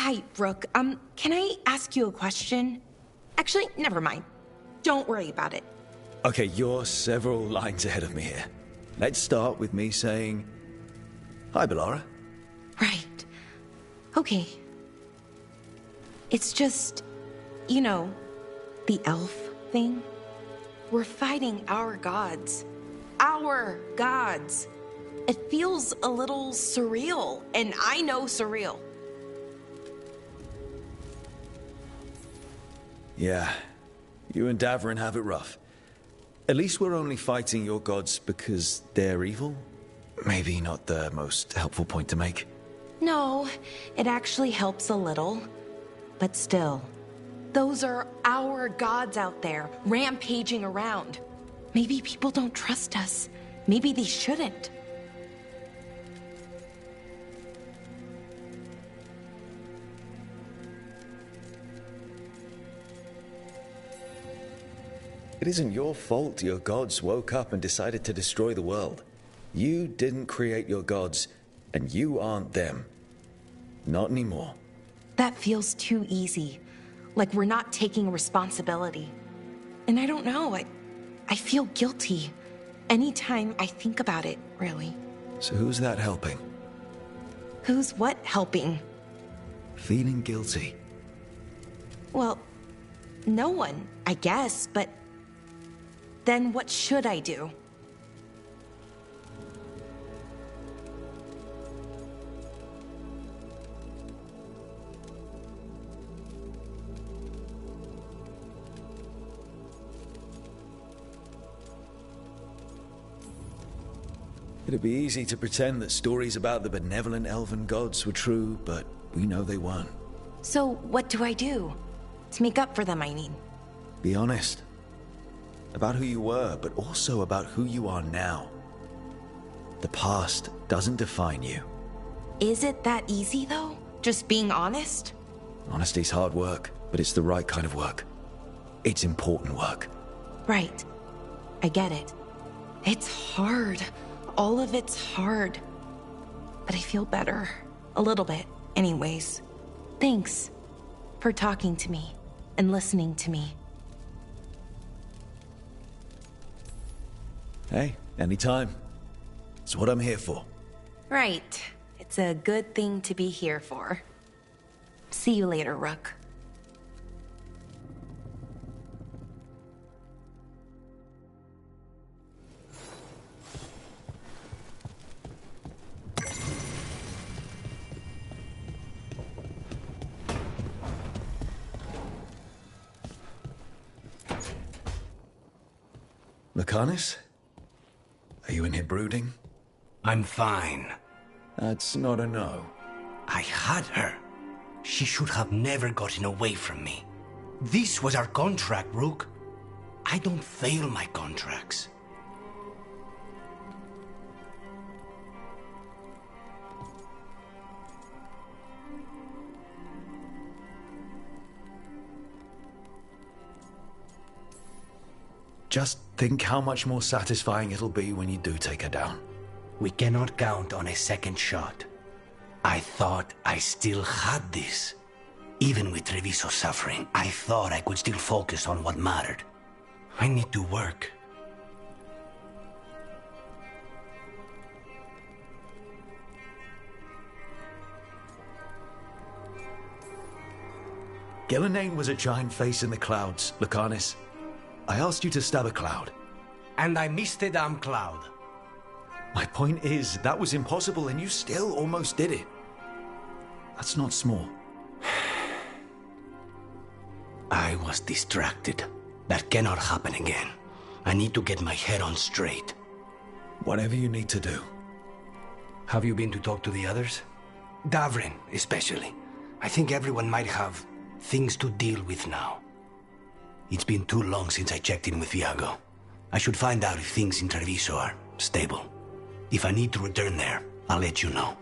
Hi, Rook. Can I ask you a question? Actually, never mind. Don't worry about it. Okay, you're several lines ahead of me here. Let's start with me saying, hi, Bellara. Right. Okay. It's just, you know, the elf thing. We're fighting our gods. Our gods. It feels a little surreal, and I know surreal. Yeah, you and Davrin have it rough. At least we're only fighting your gods because they're evil? Maybe not the most helpful point to make. No, it actually helps a little. But still, those are our gods out there, rampaging around. Maybe people don't trust us. Maybe they shouldn't. It isn't your fault your gods woke up and decided to destroy the world. You didn't create your gods, and you aren't them. Not anymore. That feels too easy. Like we're not taking responsibility. And I don't know, I feel guilty. Anytime I think about it, really. So who's that helping? Who's what helping? Feeling guilty. Well, no one, I guess, but then what should I do? It'd be easy to pretend that stories about the benevolent elven gods were true, but we know they weren't. So what do I do? To make up for them, I mean. Be honest. About who you were, but also about who you are now. The past doesn't define you. Is it that easy, though? Just being honest? Honesty's hard work, but it's the right kind of work. It's important work. Right. I get it. It's hard. All of it's hard. But I feel better. A little bit, anyways. Thanks for talking to me and listening to me. Hey, anytime. It's what I'm here for. Right. It's a good thing to be here for. See you later, Rook. Lucanus? Are you in here brooding? I'm fine. That's not a no. I had her. She should have never gotten away from me. This was our contract, Rook. I don't fail my contracts. Just think how much more satisfying it'll be when you do take her down. We cannot count on a second shot. I thought I still had this. Even with Treviso suffering, I thought I could still focus on what mattered. I need to work. Gillenane was a giant face in the clouds, Lucanus. I asked you to stab a cloud. And I missed the damn cloud. My point is, that was impossible and you still almost did it. That's not small. I was distracted. That cannot happen again. I need to get my head on straight. Whatever you need to do. Have you been to talk to the others? Davrin, especially. I think everyone might have things to deal with now. It's been too long since I checked in with Viago. I should find out if things in Treviso are stable. If I need to return there, I'll let you know.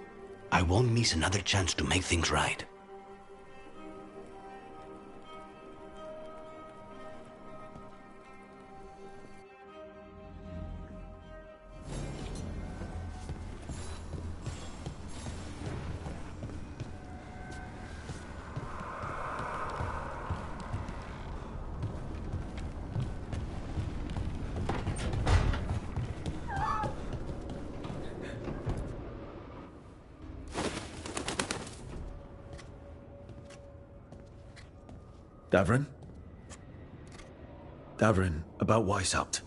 I won't miss another chance to make things right. Davrin? Davrin, about Weishaupt.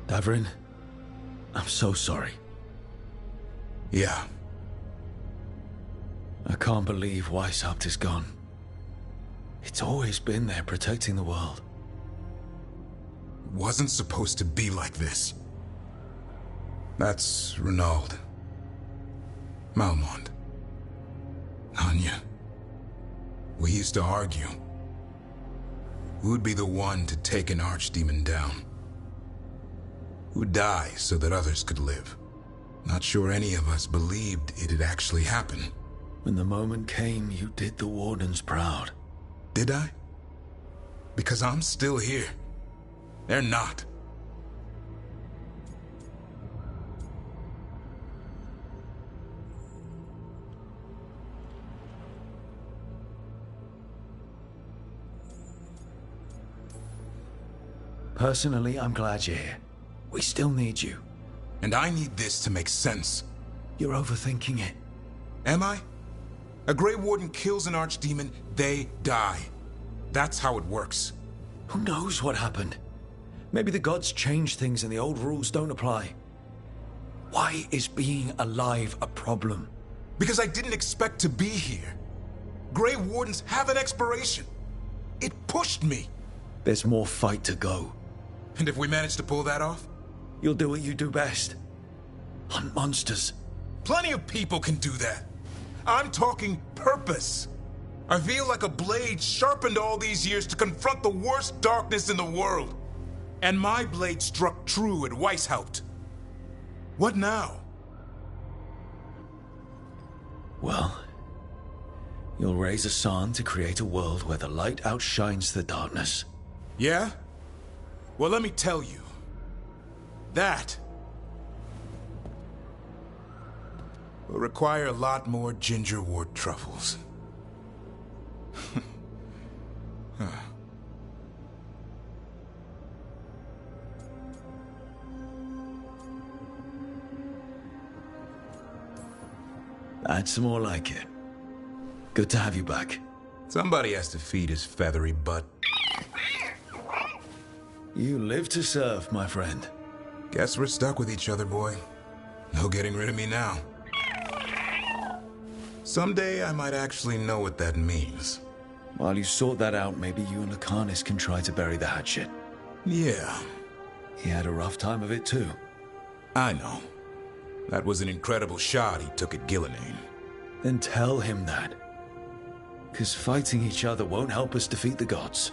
Davrin, I'm so sorry. Yeah. I can't believe Weishaupt is gone. It's always been there protecting the world. Wasn't supposed to be like this. That's Renaud. Malmont. Anya. We used to argue. Who'd be the one to take an archdemon down? Who'd die so that others could live? Not sure any of us believed it'd actually happen. When the moment came, you did the Wardens proud. Did I? Because I'm still here. They're not. Personally, I'm glad you're here. We still need you. And I need this to make sense. You're overthinking it. Am I? A Grey Warden kills an archdemon, they die. That's how it works. Who knows what happened? Maybe the gods changed things and the old rules don't apply. Why is being alive a problem? Because I didn't expect to be here. Grey Wardens have an expiration. It pushed me. There's more fight to go. And if we manage to pull that off? You'll do what you do best. Hunt monsters. Plenty of people can do that. I'm talking purpose. I feel like a blade sharpened all these years to confront the worst darkness in the world. And my blade struck true at Weishaupt. What now? Well, you'll raise a San to create a world where the light outshines the darkness. Yeah? Well, let me tell you. That will require a lot more gingerwort truffles. That's more like it. Good to have you back. Somebody has to feed his feathery butt. You live to serve, my friend. Guess we're stuck with each other, boy. No getting rid of me now. Someday I might actually know what that means. While you sort that out, maybe you and Lucanus can try to bury the hatchet. Yeah, He had a rough time of it too. I know. That was an incredible shot he took at Gillenane. Then tell him that. 'Cause fighting each other won't help us defeat the gods.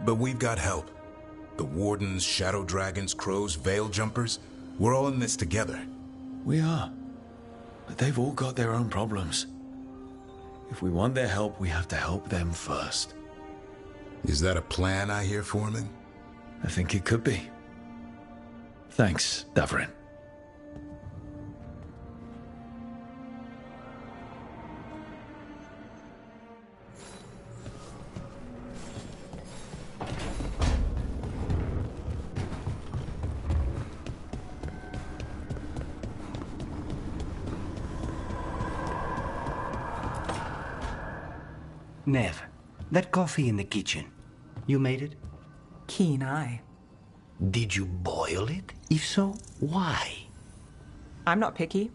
But we've got help. The Wardens, Shadow Dragons, Crows, Veil Jumpers, we're all in this together. We are. But they've all got their own problems. If we want their help, we have to help them first. Is that a plan I hear forming? I think it could be. Thanks, Davrin. Nev, that coffee in the kitchen, you made it? Keen eye. Did you boil it? If so, why? I'm not picky.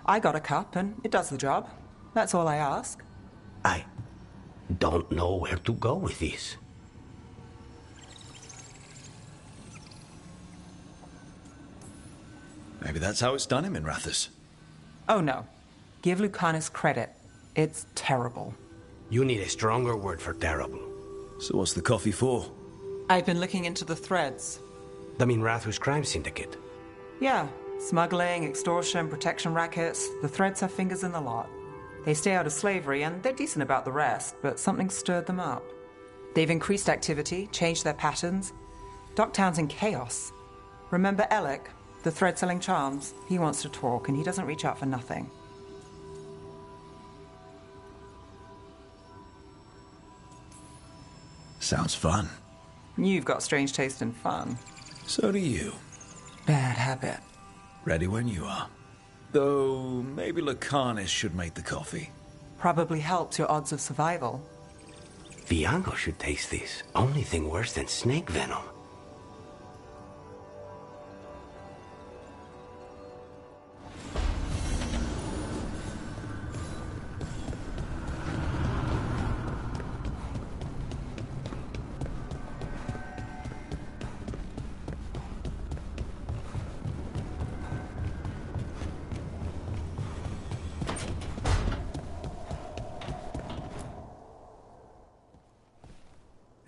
I got a cup and it does the job. That's all I ask. I don't know where to go with this. Maybe that's how it's done in Minrathous. Oh no. Give Lucanus credit. It's terrible. You need a stronger word for terrible. So what's the coffee for? I've been looking into the threads. The Minrathous crime syndicate. Yeah. Smuggling, extortion, protection rackets. The threads have fingers in the lot. They stay out of slavery and they're decent about the rest, but something stirred them up. They've increased activity, changed their patterns. Docktown's in chaos. Remember Alec, the thread-selling charms? He wants to talk and he doesn't reach out for nothing. Sounds fun. You've got strange taste in fun. So do you. Bad habit. Ready when you are. Though, maybe Lucanus should make the coffee. Probably helps your odds of survival. Viago should taste this. Only thing worse than snake venom.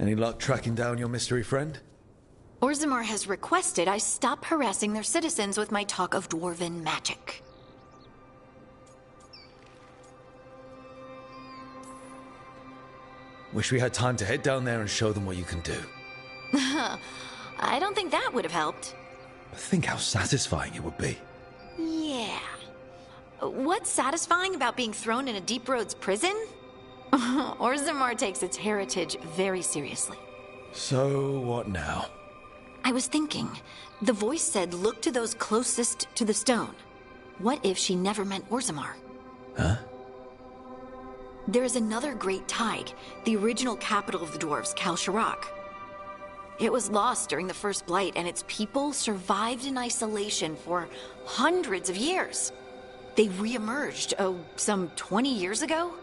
Any luck tracking down your mystery friend? Orzammar has requested I stop harassing their citizens with my talk of dwarven magic. Wish we had time to head down there and show them what you can do. I don't think that would have helped. Think how satisfying it would be. Yeah. What's satisfying about being thrown in a Deep Roads prison? Orzammar takes its heritage very seriously. So, what now? I was thinking, the voice said look to those closest to the stone. What if she never meant Orzammar? Huh? There is another great tide, the original capital of the dwarves, Kal Shirak. It was lost during the First Blight, and its people survived in isolation for hundreds of years. They re-emerged, some 20 years ago?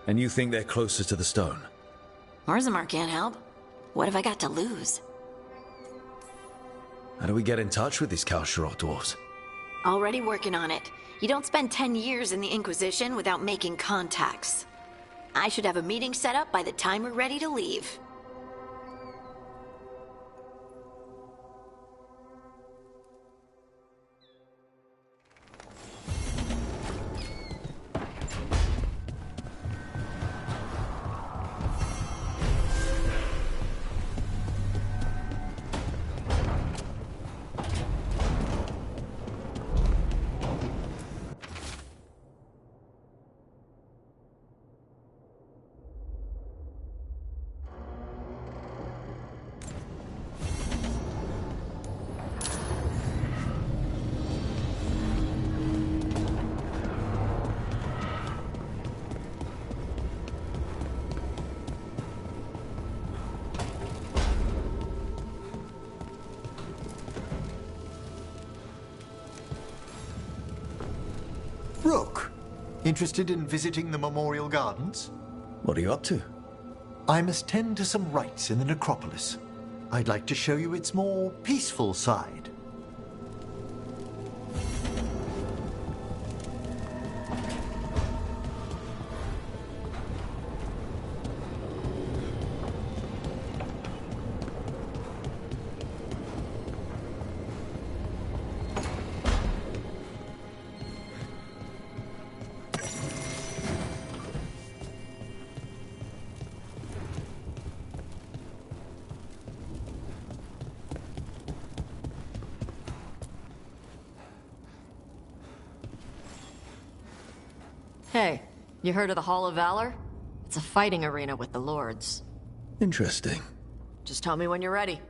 And you think they're closer to the stone? Orzammar can't help. What have I got to lose? How do we get in touch with these Kal Shirak dwarves? Already working on it. You don't spend 10 years in the Inquisition without making contacts. I should have a meeting set up by the time we're ready to leave. Rook, interested in visiting the Memorial Gardens? What are you up to? I must tend to some rites in the necropolis. I'd like to show you its more peaceful side. Hey, you heard of the Hall of Valor? It's a fighting arena with the lords. Interesting. Just tell me when you're ready.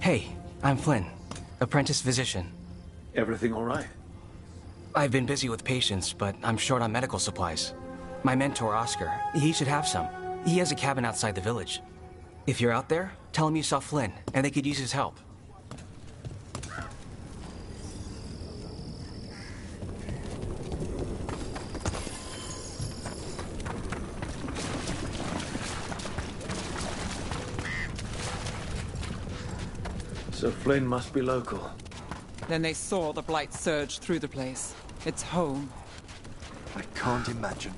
Hey, I'm Flynn, apprentice physician. Everything all right? I've been busy with patients, but I'm short on medical supplies. My mentor, Oscar, he should have some. He has a cabin outside the village. If you're out there, tell him you saw Flynn, and they could use his help. So Flynn must be local. Then they saw the blight surge through the place. It's home. I can't imagine.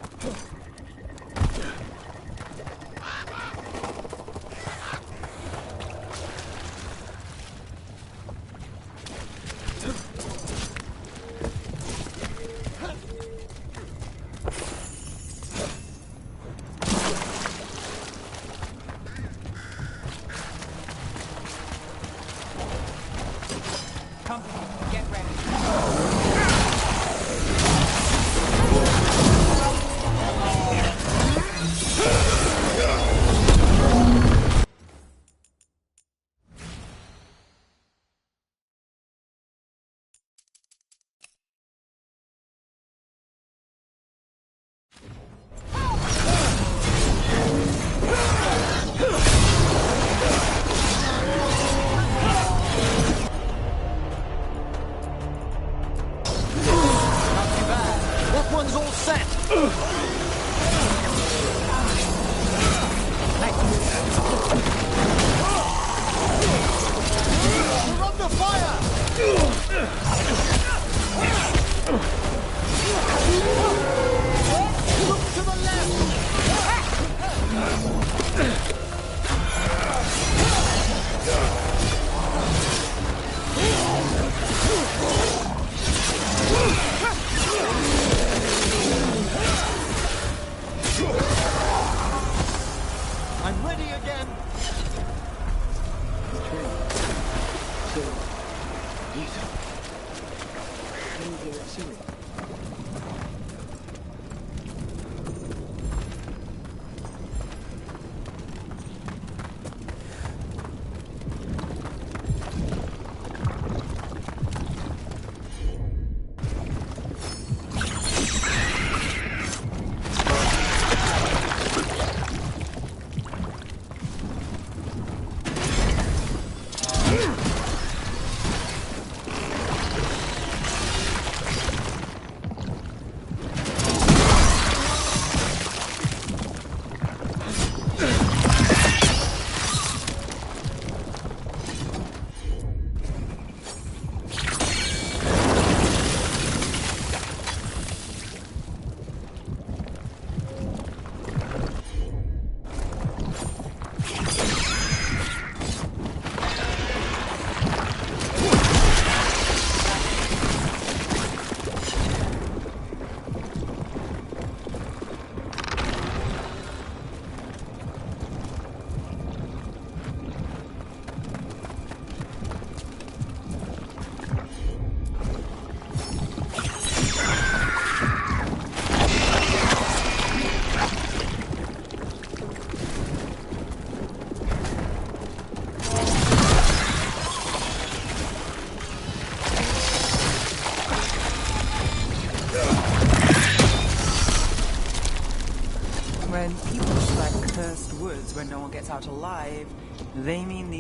When people select cursed woods where no one gets out alive, they mean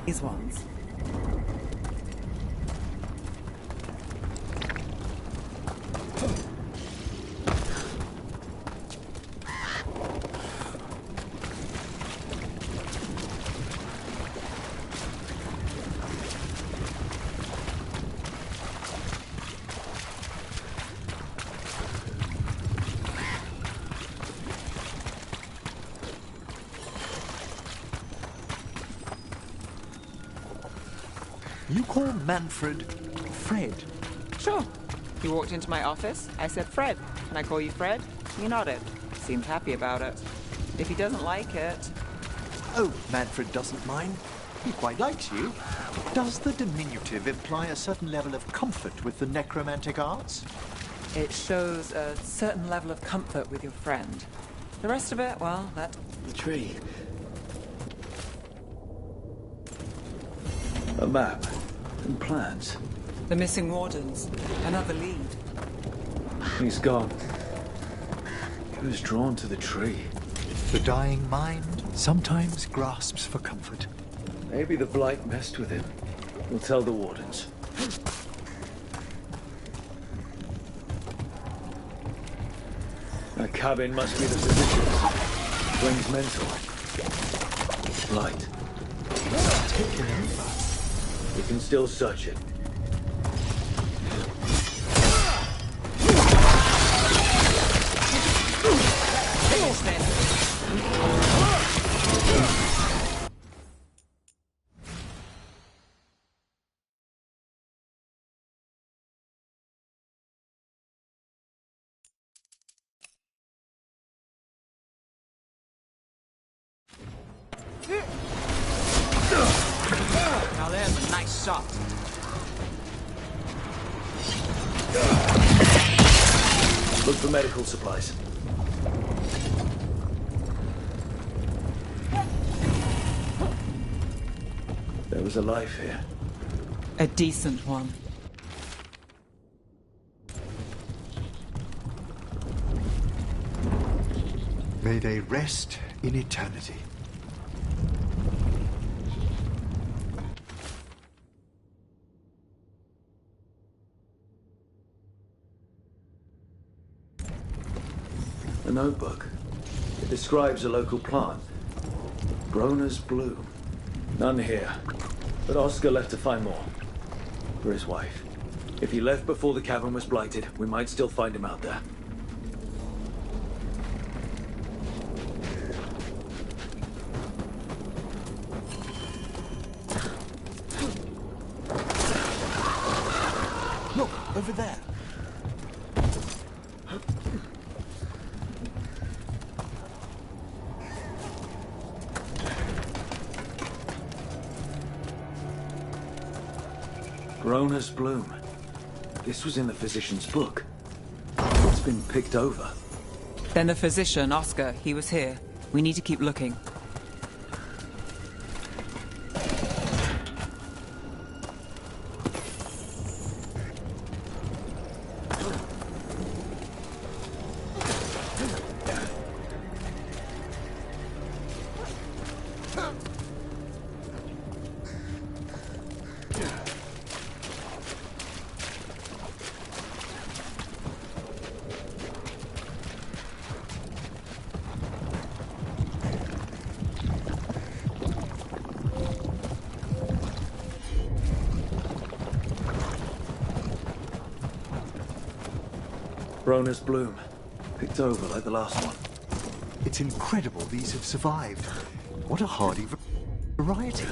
these ones. you call Manfred Fred? Sure. You walked into my office, I said, Fred. Can I call you Fred? You nodded. Seemed happy about it. If he doesn't like it... Oh, Manfred doesn't mind. He quite likes you. Does the diminutive imply a certain level of comfort with the necromantic arts? It shows a certain level of comfort with your friend. The rest of it, well, that... The tree. A map and plans. The missing wardens. Another lead. He's gone. He was drawn to the tree. The dying mind sometimes grasps for comfort. Maybe the blight messed with him. We'll tell the wardens. That cabin must be the physician's. Flynn's mentor. Blight. Taken over. We can still search it. Now there's a nice shot. Look for medical supplies. There was a life here. A decent one. May they rest in eternity. A notebook. It describes a local plant. Groner's bloom. None here. But Oscar left to find more. For his wife. If he left before the cavern was blighted, we might still find him out there. Look, over there. Groner's bloom. This was in the physician's book. It's been picked over. Then the physician, Oscar, he was here. We need to keep looking. Groner's bloom. Picked over like the last one. It's incredible these have survived. What a hardy variety.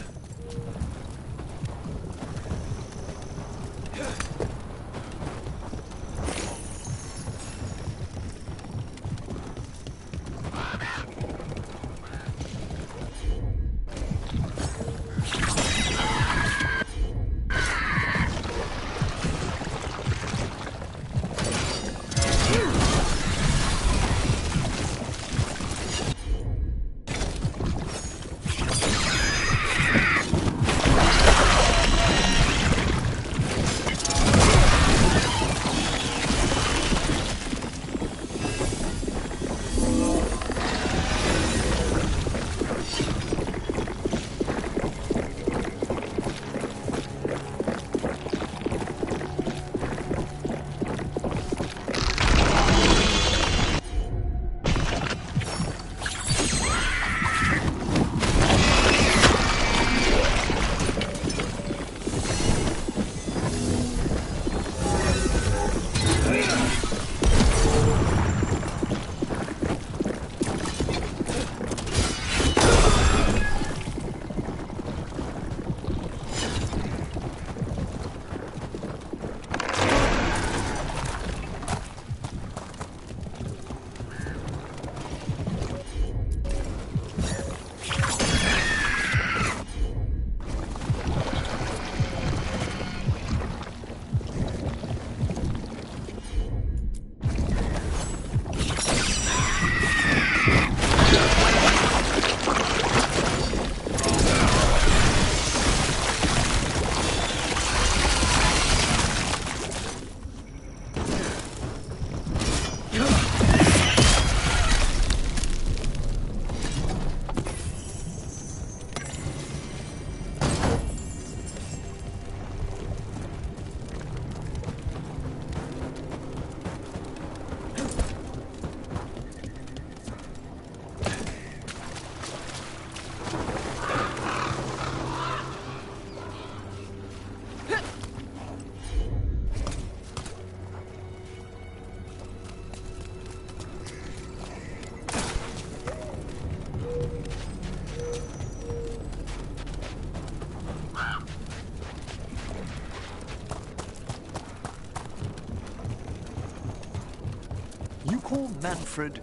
call Manfred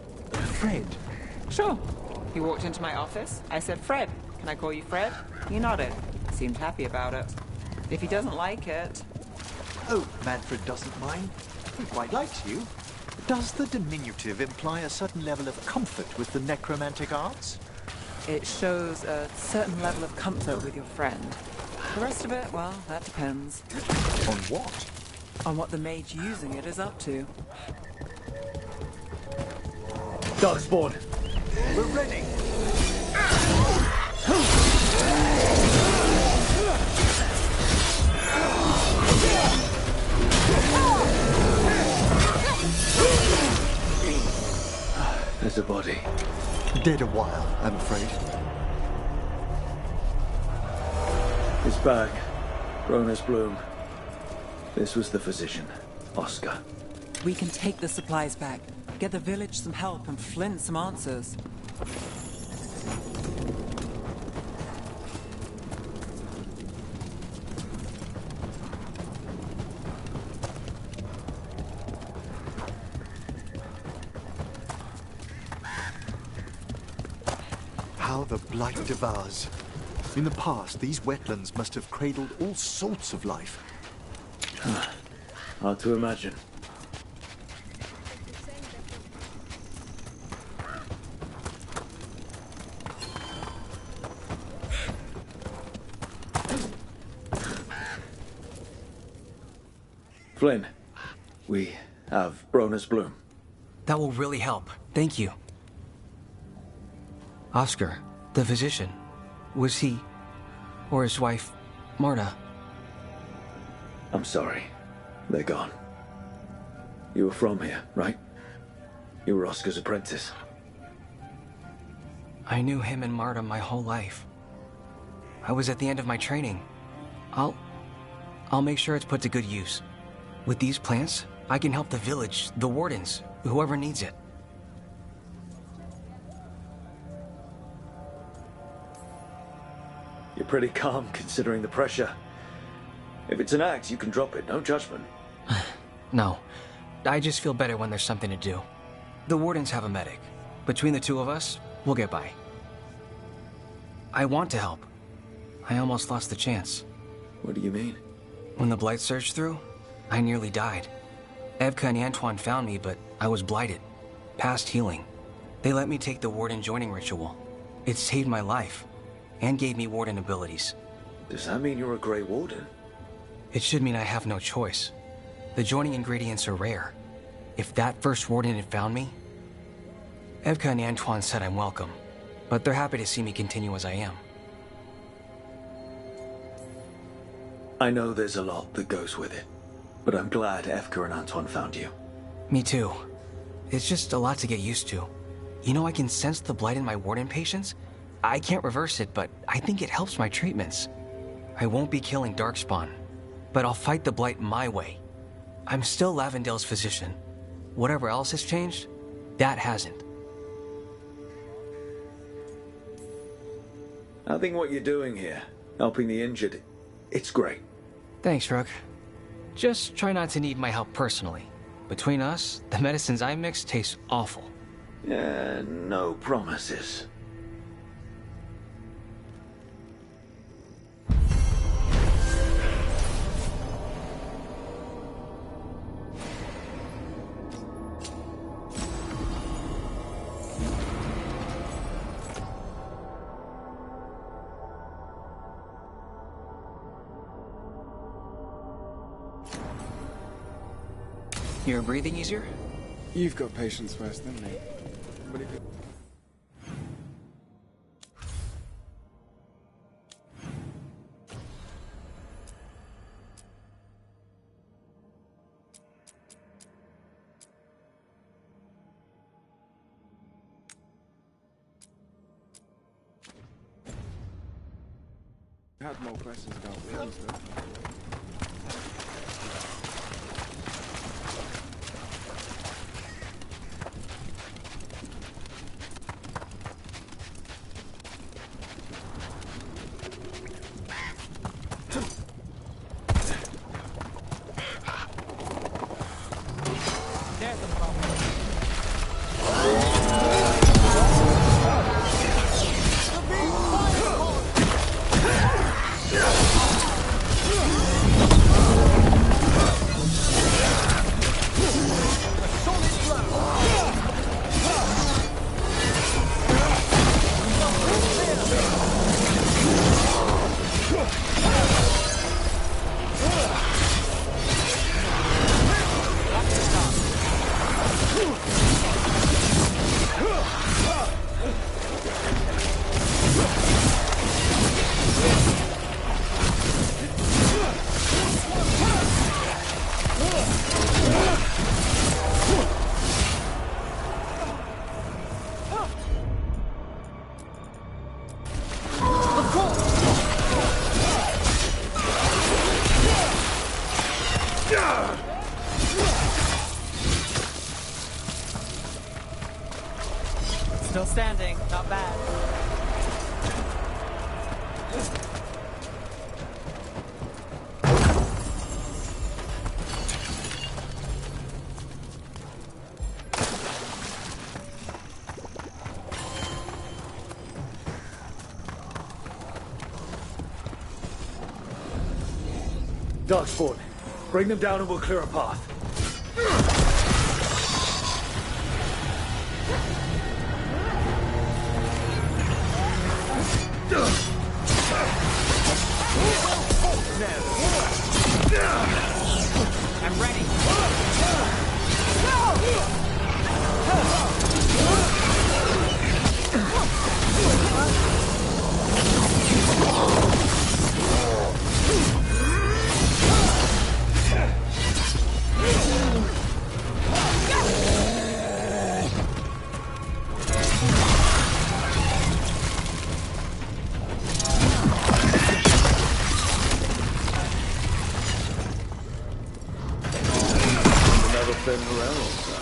Fred? Sure. He walked into my office. I said, Fred, can I call you Fred? He nodded. Seemed happy about it. If he doesn't like it... Oh, Manfred doesn't mind. He quite likes you. Does the diminutive imply a certain level of comfort with the necromantic arts? It shows a certain level of comfort with your friend. The rest of it, well, that depends. On what? On what the mage using it is up to. Darkspawn! We're ready! There's a body. Dead a while, I'm afraid. His bag. Rona's bloom. This was the physician, Oscar. We can take the supplies back, get the village some help, and Flynn some answers. How the blight devours. In the past, these wetlands must have cradled all sorts of life. Hard to imagine. Flynn, we have Rona's bloom. That will really help. Thank you. Oscar, the physician, was he, or his wife, Marta? I'm sorry. They're gone. You were from here, right? You were Oscar's apprentice. I knew him and Marta my whole life. I was at the end of my training. I'll make sure it's put to good use. With these plants, I can help the village, the wardens, whoever needs it. You're pretty calm considering the pressure. If it's an axe, you can drop it, no judgment. No, I just feel better when there's something to do. The wardens have a medic. Between the two of us, we'll get by. I want to help. I almost lost the chance. What do you mean? When the blight surged through, I nearly died. Evka and Antoine found me, but I was blighted. Past healing. They let me take the warden joining ritual. It saved my life, and gave me warden abilities. Does that mean you're a Grey Warden? It should mean I have no choice. The joining ingredients are rare. If that first warden had found me... Evka and Antoine said I'm welcome, but they're happy to see me continue as I am. I know there's a lot that goes with it, but I'm glad Evka and Antoine found you. Me too. It's just a lot to get used to. You know, I can sense the blight in my warden patients. I can't reverse it, but I think it helps my treatments. I won't be killing Darkspawn, but I'll fight the blight my way. I'm still Lavendale's physician. Whatever else has changed, that hasn't. I think what you're doing here, helping the injured, it's great. Thanks, Rook. Just try not to need my help personally. Between us, the medicines I mix taste awful. Yeah, no promises. You're breathing easier? You've got patience worse than me. But if it... I had more questions about Williams, though. Still standing, not bad. Darkspawn, bring them down and we'll clear a path. I'm ready. Another thin morale, sir.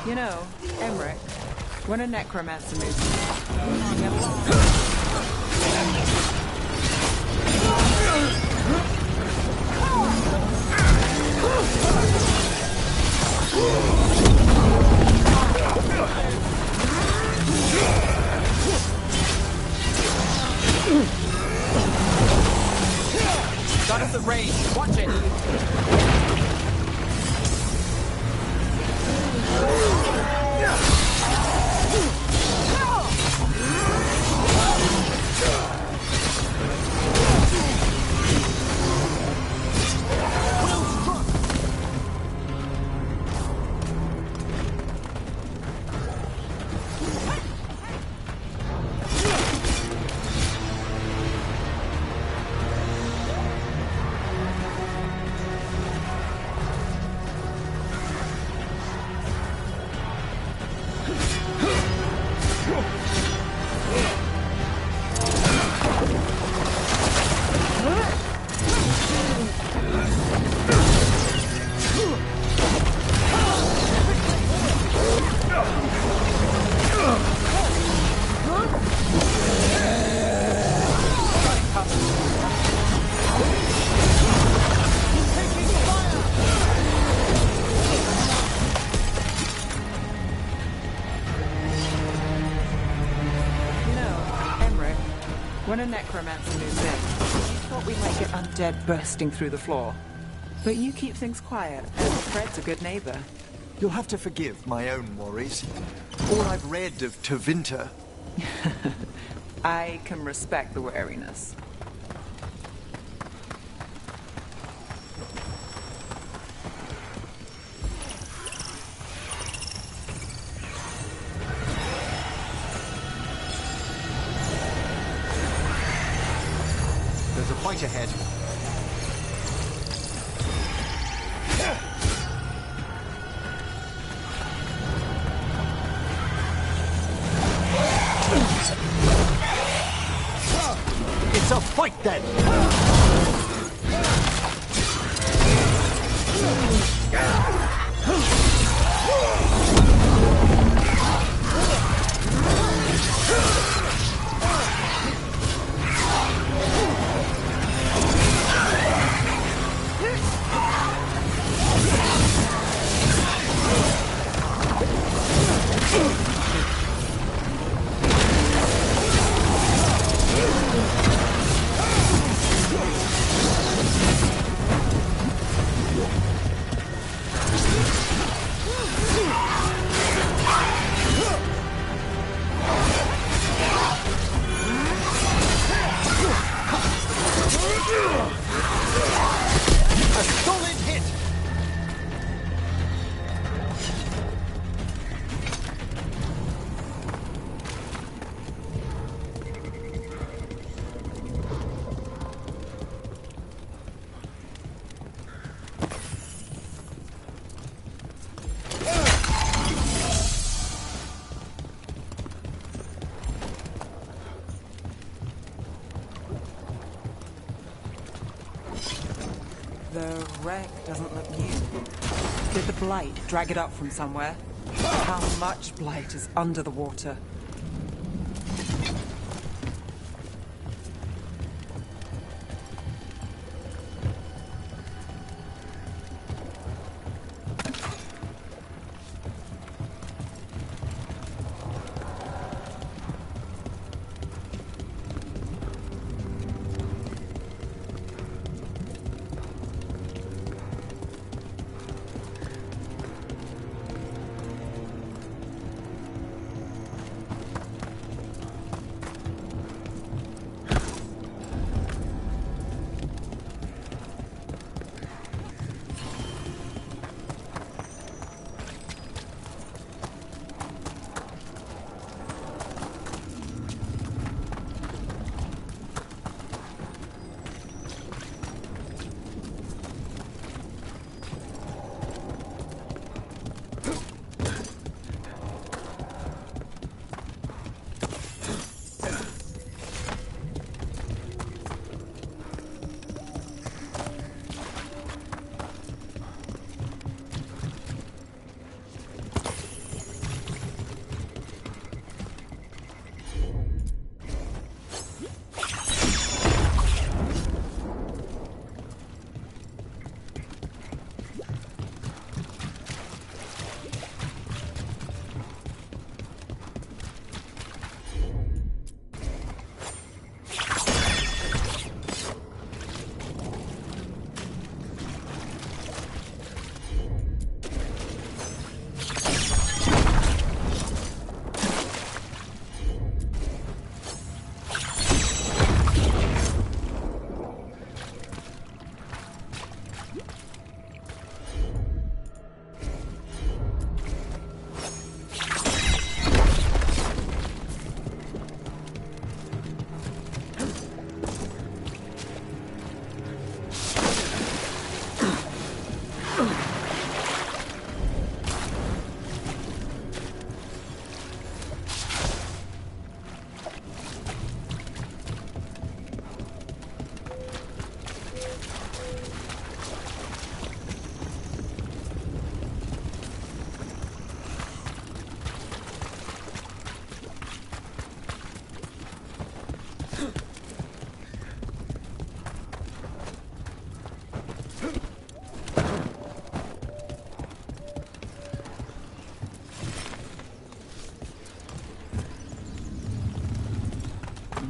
You know, Emmerich, when a necromancer moves... Got us the range. Watch it. When a necromancer moves in, we thought we might get undead bursting through the floor. But you keep things quiet, and Fred's a good neighbor. You'll have to forgive my own worries. All I've read of Tevinter. I can respect the wariness. There's a fight ahead. It's a fight then! A solid hit! The wreck doesn't look new. Did the Blight drag it up from somewhere? How much Blight is under the water?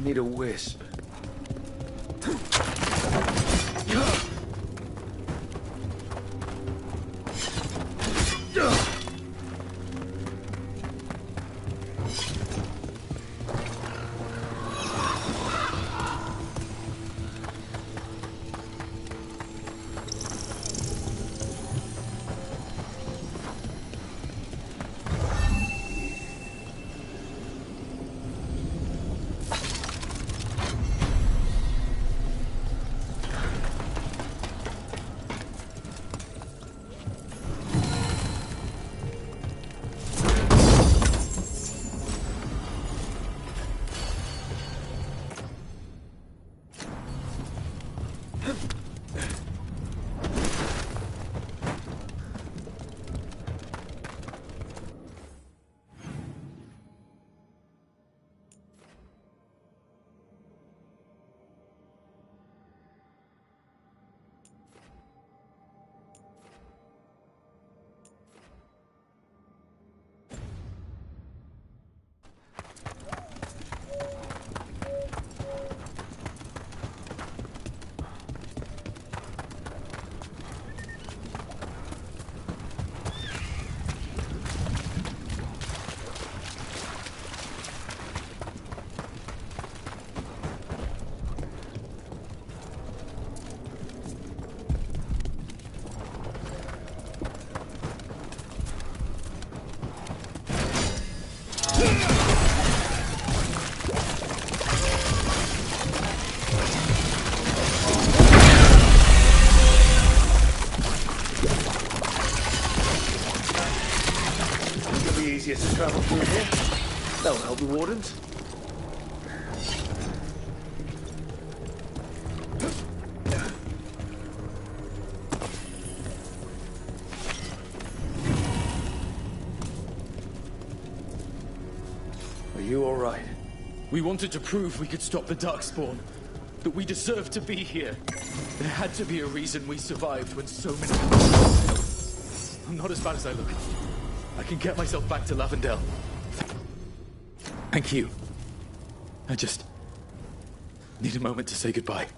Need a wisp. Wardens? Are you all right? We wanted to prove we could stop the Darkspawn. That we deserved to be here. There had to be a reason we survived when so many... I'm not as bad as I look. I can get myself back to Lavendel. Thank you. I just need a moment to say goodbye.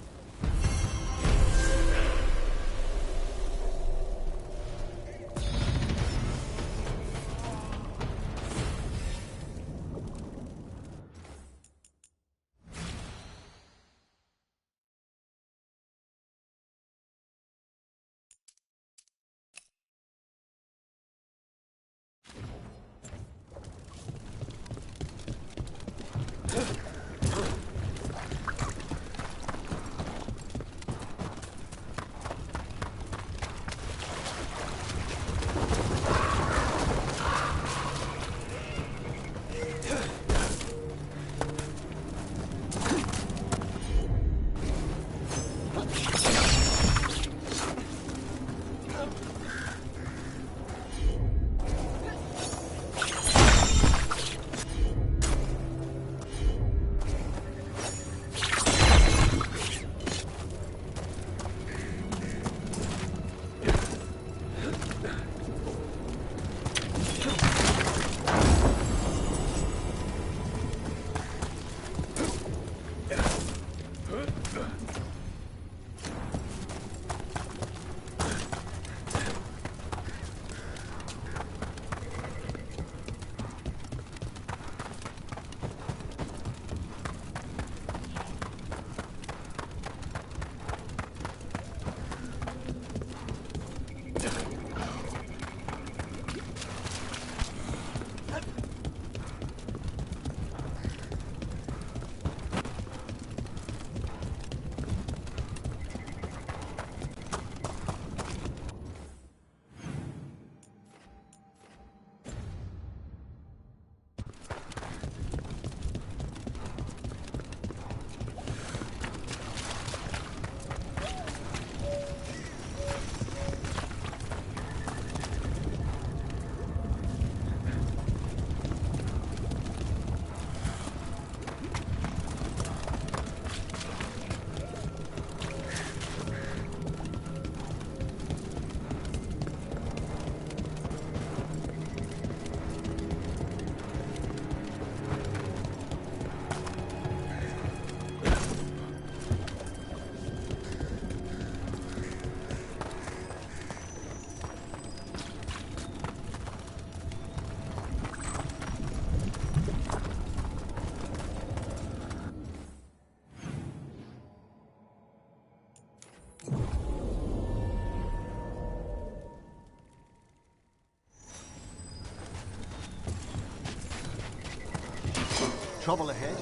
Trouble ahead.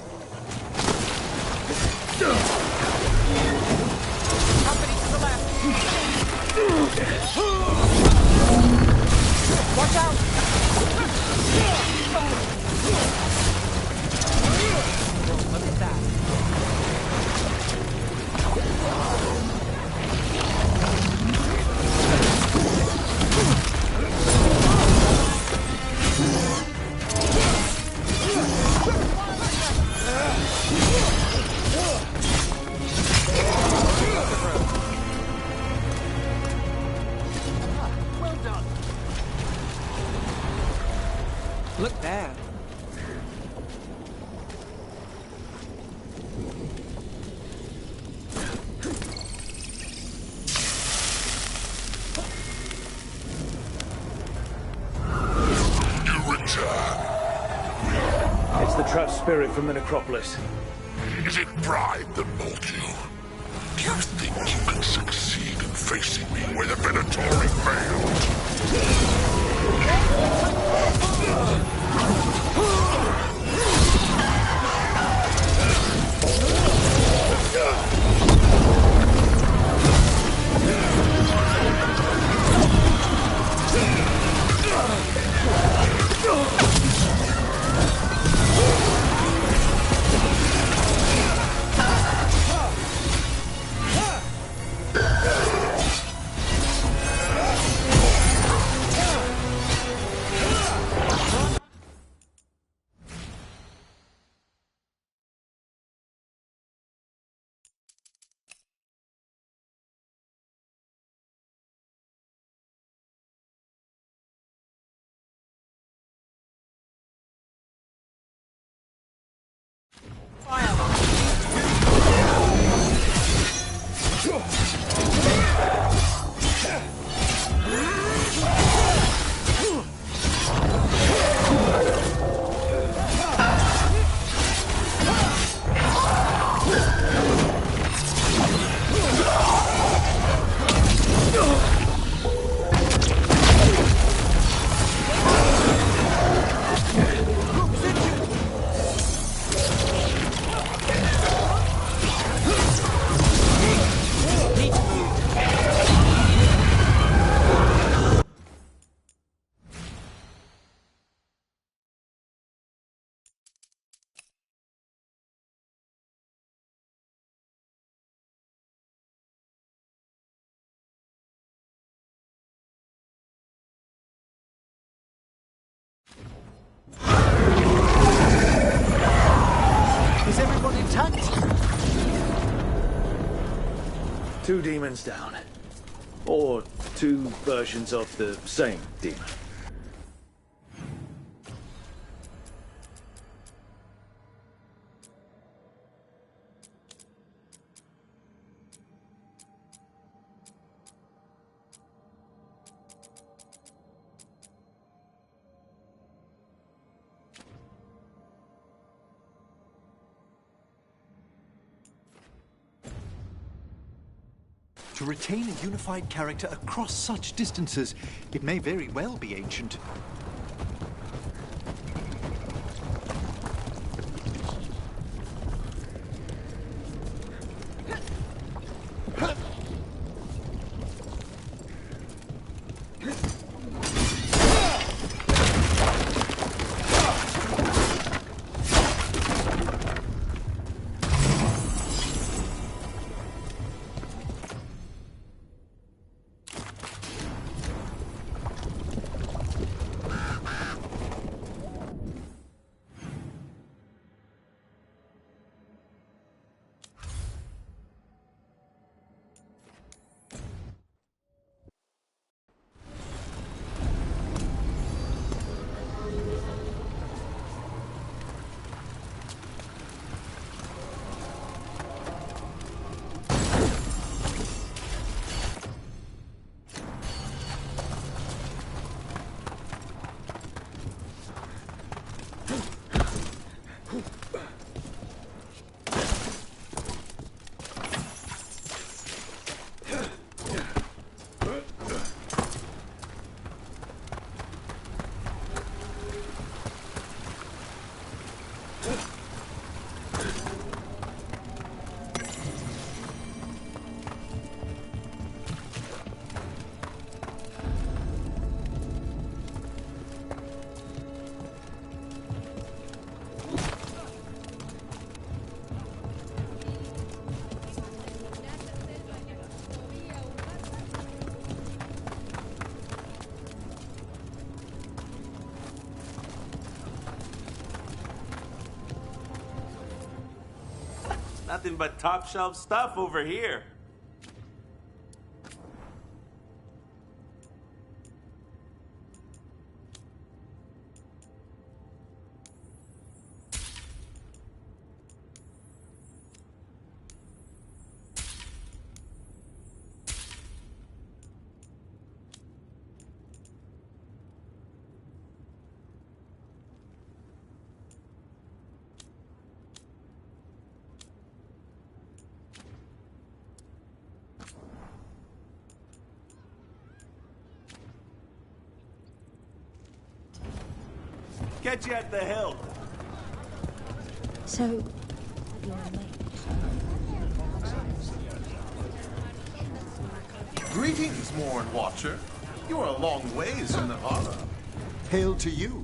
Company to the left. Watch out! Look at that. Well done. Look there. It's the trapped spirit from the necropolis. Is it pride that mold you? Do you think you can succeed in facing me where the Venatori failed? 2 demons down. Or 2 versions of the same demon. To retain a unified character across such distances, it may very well be ancient. Nothing but top shelf stuff over here. Catch you at the hill. So, you're late. Greetings, Morn Watcher. You're a long ways from the Vala. Hail to you.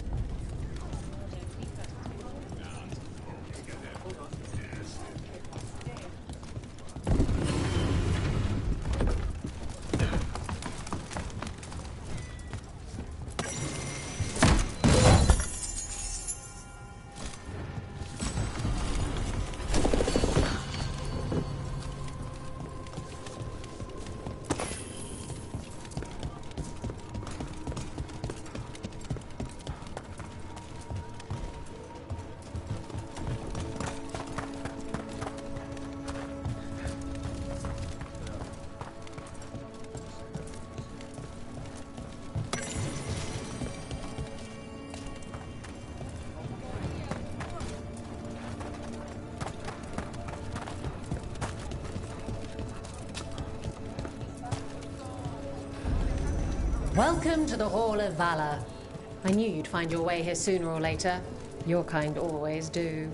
Welcome to the Hall of Valor. I knew you'd find your way here sooner or later. Your kind always do.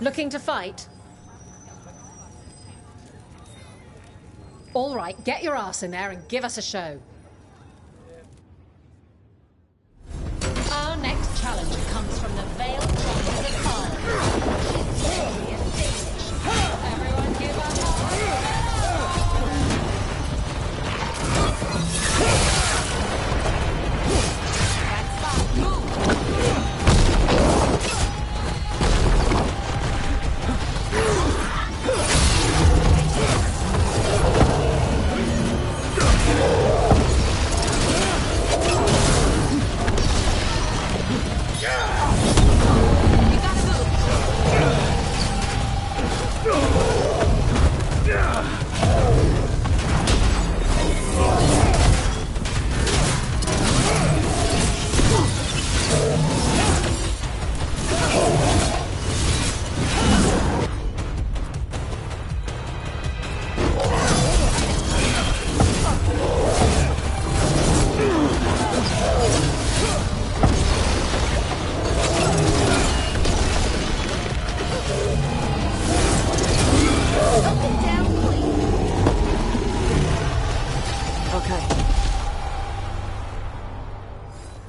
Looking to fight? All right, get your ass in there and give us a show. Our next challenger comes from the Veiled Province of Ireland. Everyone give us a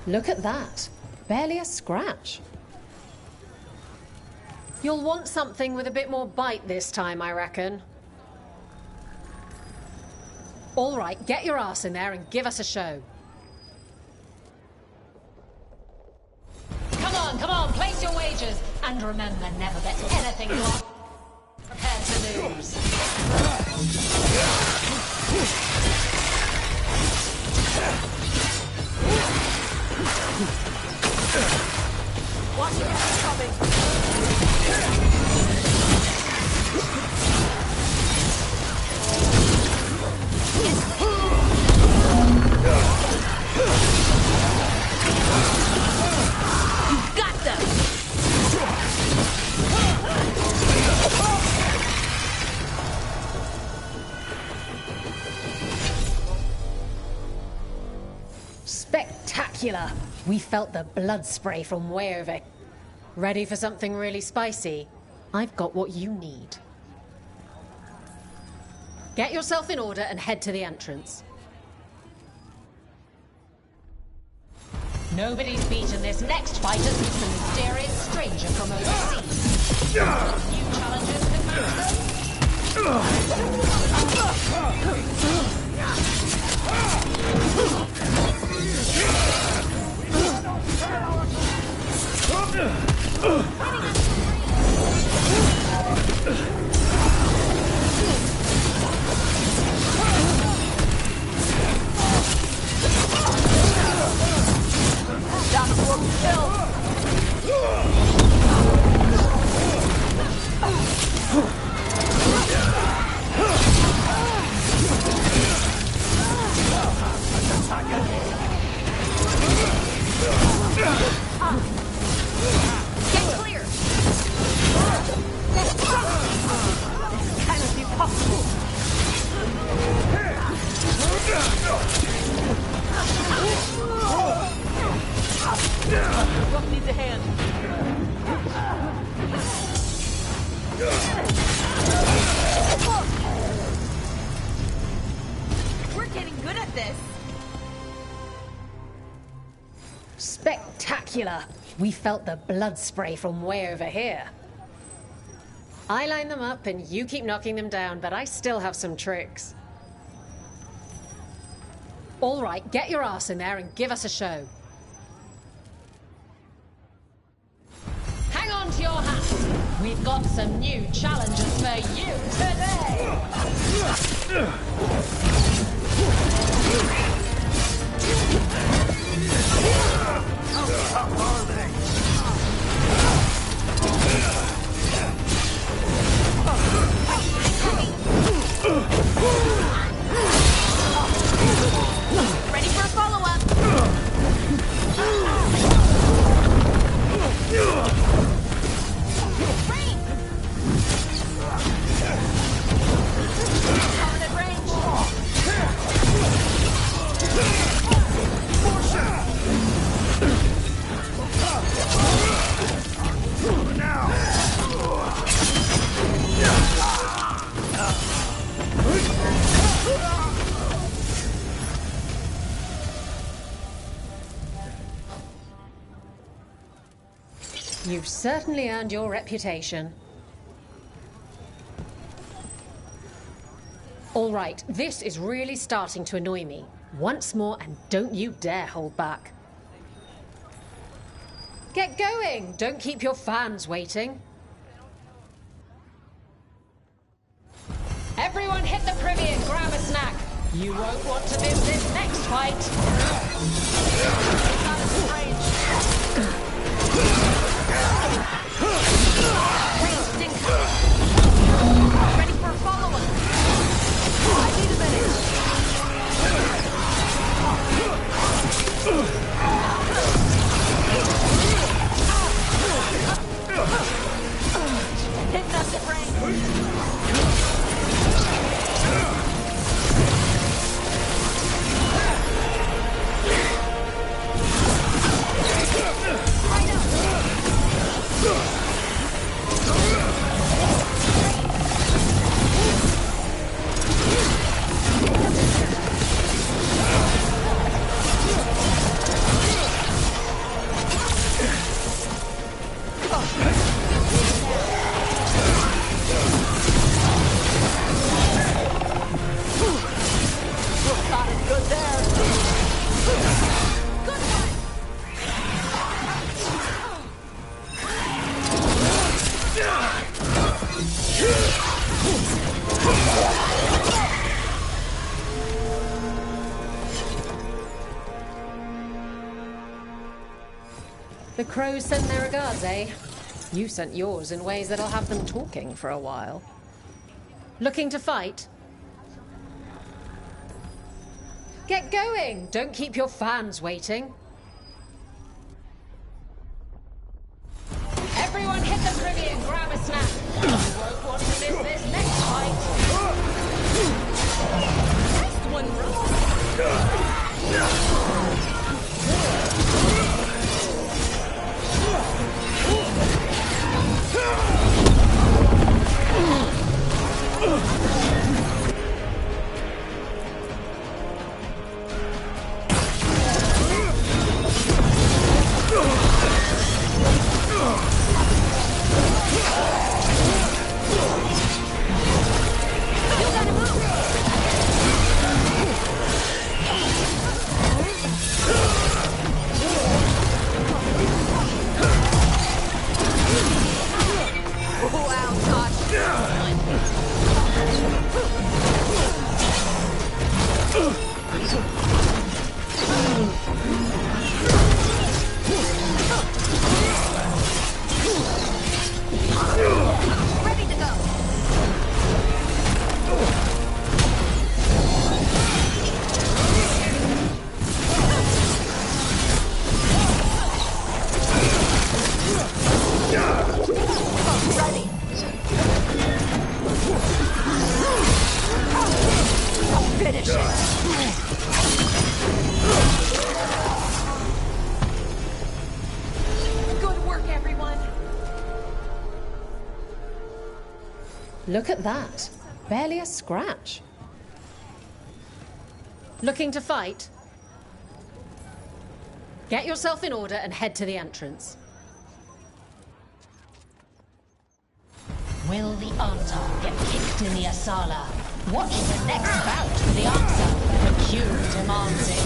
Look at that. Barely a scratch. You'll want something with a bit more bite this time, I reckon. All right, get your ass in there and give us a show. Come on, place your wagers. And remember, never bet anything you are prepared to lose. Watch it coming. You got them. Spectacular! We felt the blood spray from way over. Ready for something really spicy? I've got what you need. Get yourself in order and head to the entrance. Nobody's beaten this next fighter since the mysterious stranger from overseas. New challengers can match What needs a hand? We're getting good at this. Spectacular! We felt the blood spray from way over here. I line them up and you keep knocking them down, but I still have some tricks. All right, get your ass in there and give us a show. Hang on to your hats. We've got some new challenges for you today. How are they? Ready for a follow-up? Permanent range. You've certainly earned your reputation. All right, this is really starting to annoy me. Once more, and don't you dare hold back. Get going! Don't keep your fans waiting. Everyone hit the privy and grab a snack. You won't want to miss this next fight. It's out of range. Ready for a follow-up? I need a minute. Hitting us at range. The crows send their regards, eh? You sent yours in ways that'll have them talking for a while. Looking to fight? Get going! Don't keep your fans waiting. Everyone hit the privy and grab a snack. You won't want to miss this next fight. Next one, Look at that. Barely a scratch. Looking to fight? Get yourself in order and head to the entrance. Will the answer get kicked in the Asala? Watch the next bout for the answer. The queue demands it.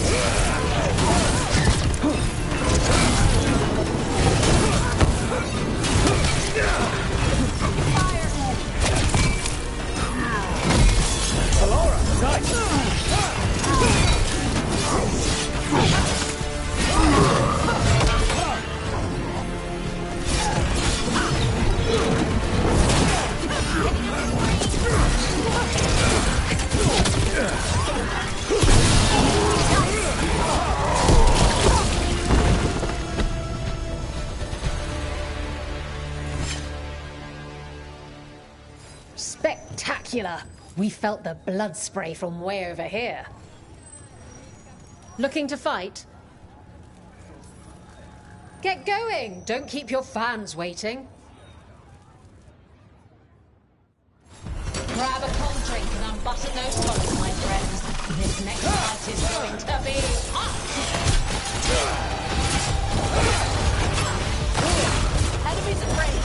Spectacular! We felt the blood spray from way over here. Looking to fight? Get going! Don't keep your fans waiting. Grab a cold drink and unbutton those collars, my friends. This next fight is going to be hot! Enemies at range.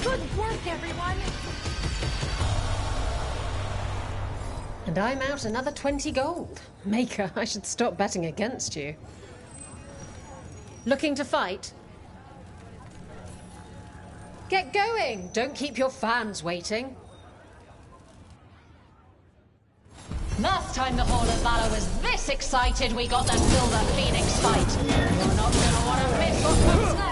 Good work, everyone. And I'm out another 20 gold. Maker, I should stop betting against you. Looking to fight? Get going! Don't keep your fans waiting. Last time the Hall of Valor was this excited, we got the Silver Phoenix fight. You're not gonna want to miss what comes next.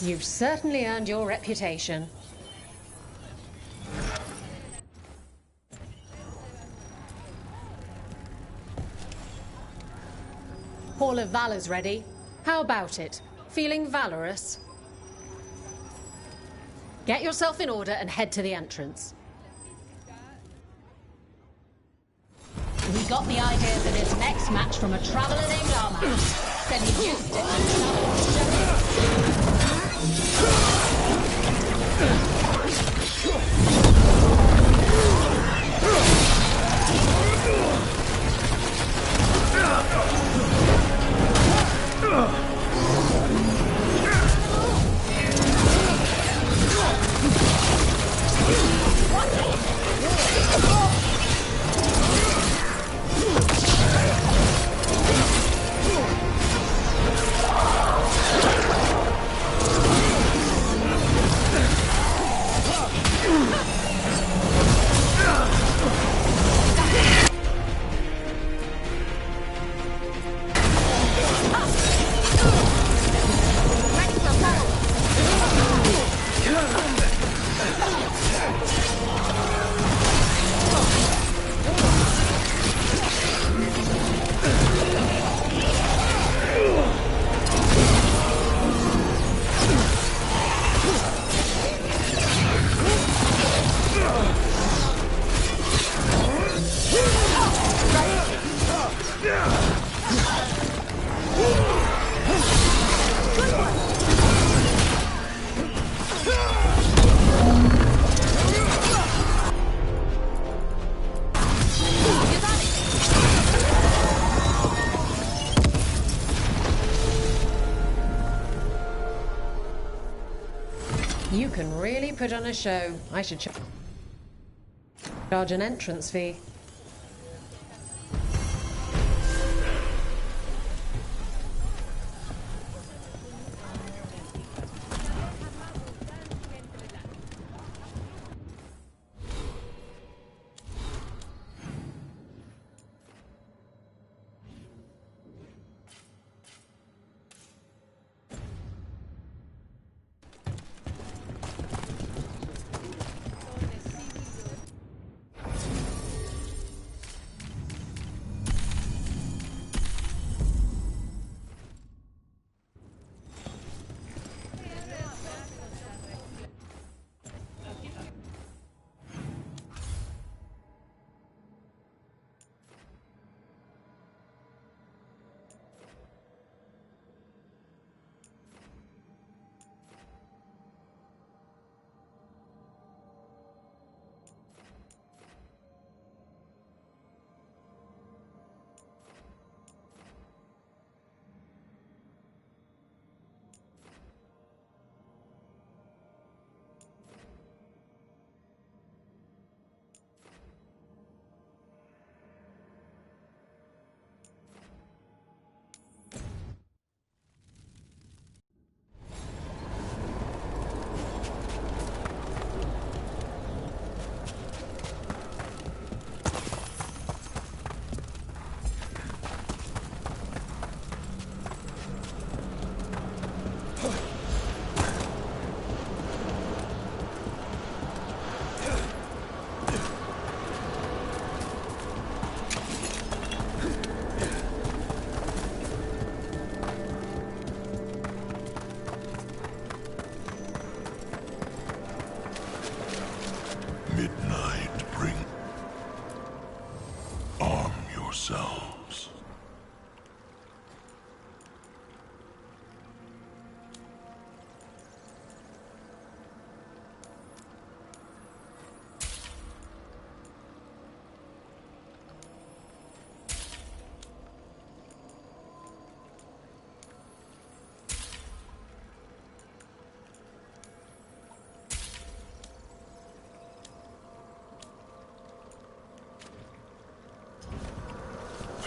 You've certainly earned your reputation. Hall of Valor's ready. How about it? Feeling valorous? Get yourself in order and head to the entrance. We got the idea for this next match from a traveler named Armand. Said he used it on travel. You can really put on a show. I should charge an entrance fee.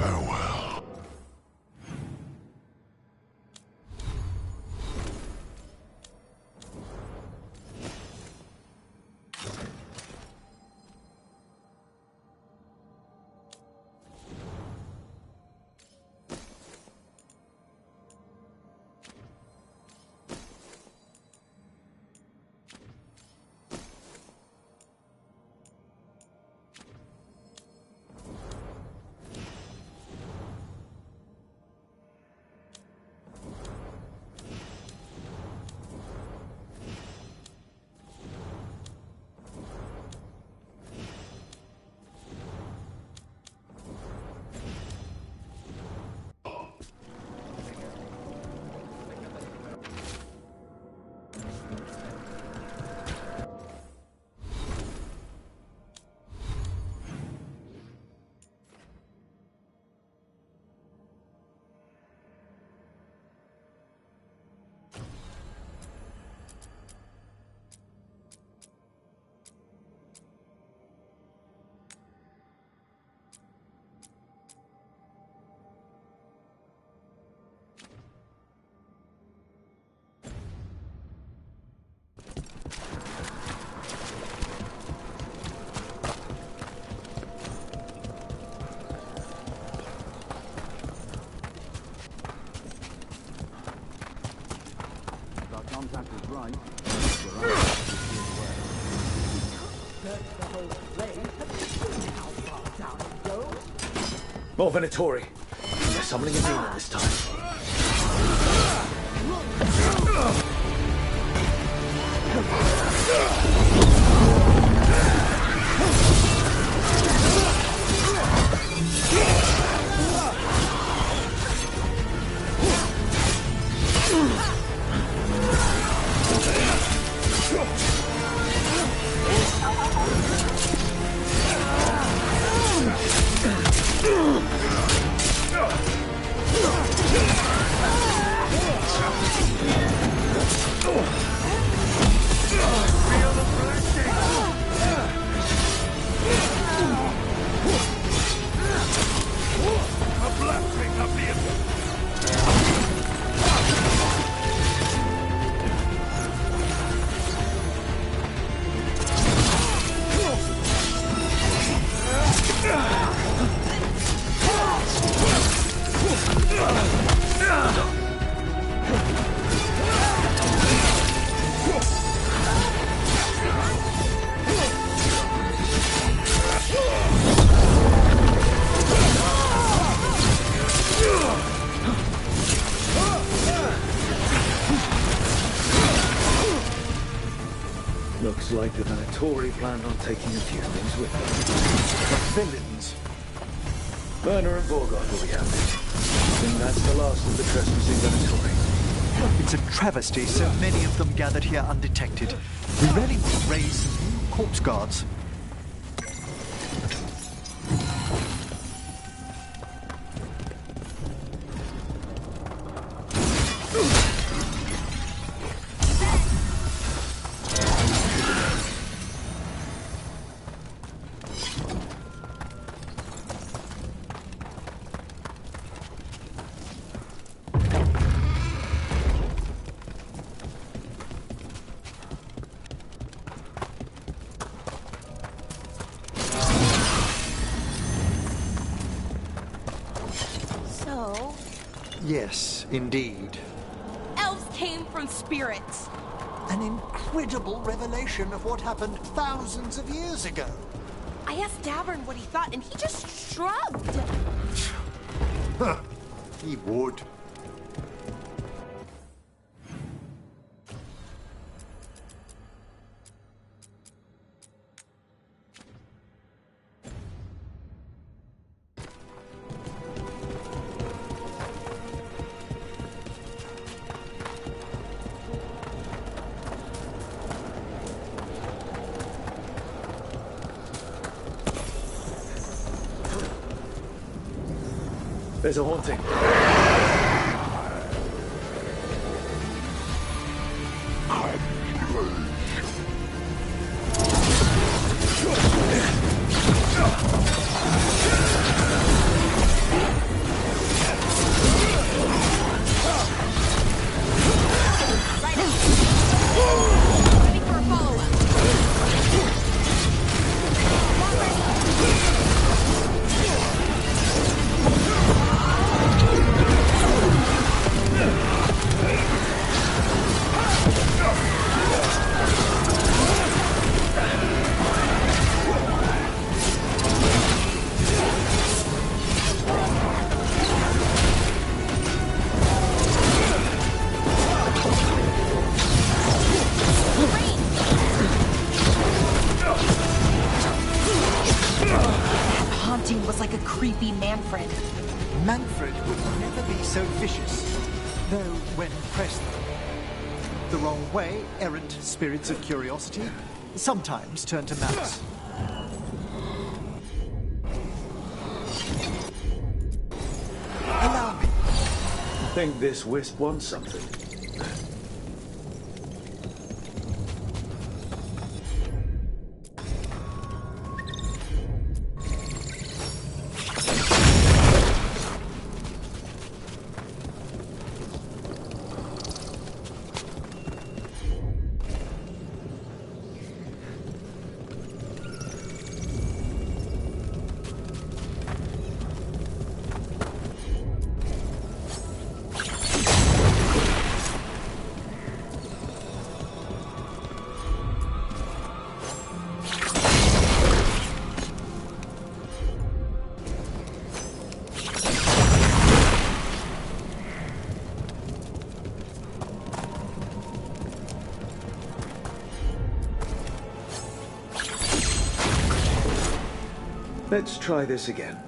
Farewell. More Venatori. They're summoning a demon this time. Looks like the Venatori planned on taking a few things with them. The villains. Werner and Veilguard will be happy. I think that's the last of the trespassing Venatori. It's a travesty so many of them gathered here undetected. We really would raise some new corpse guards. Yes, indeed. Elves came from spirits. An incredible revelation of what happened thousands of years ago. I asked Davern what he thought, and he just shrugged. He would. There's a haunting. 15 was like a creepy Manfred. Manfred would never be so vicious, though when pressed the wrong way, errant spirits of curiosity sometimes turn to malice. Allow me. I think this wisp wants something. Let's try this again.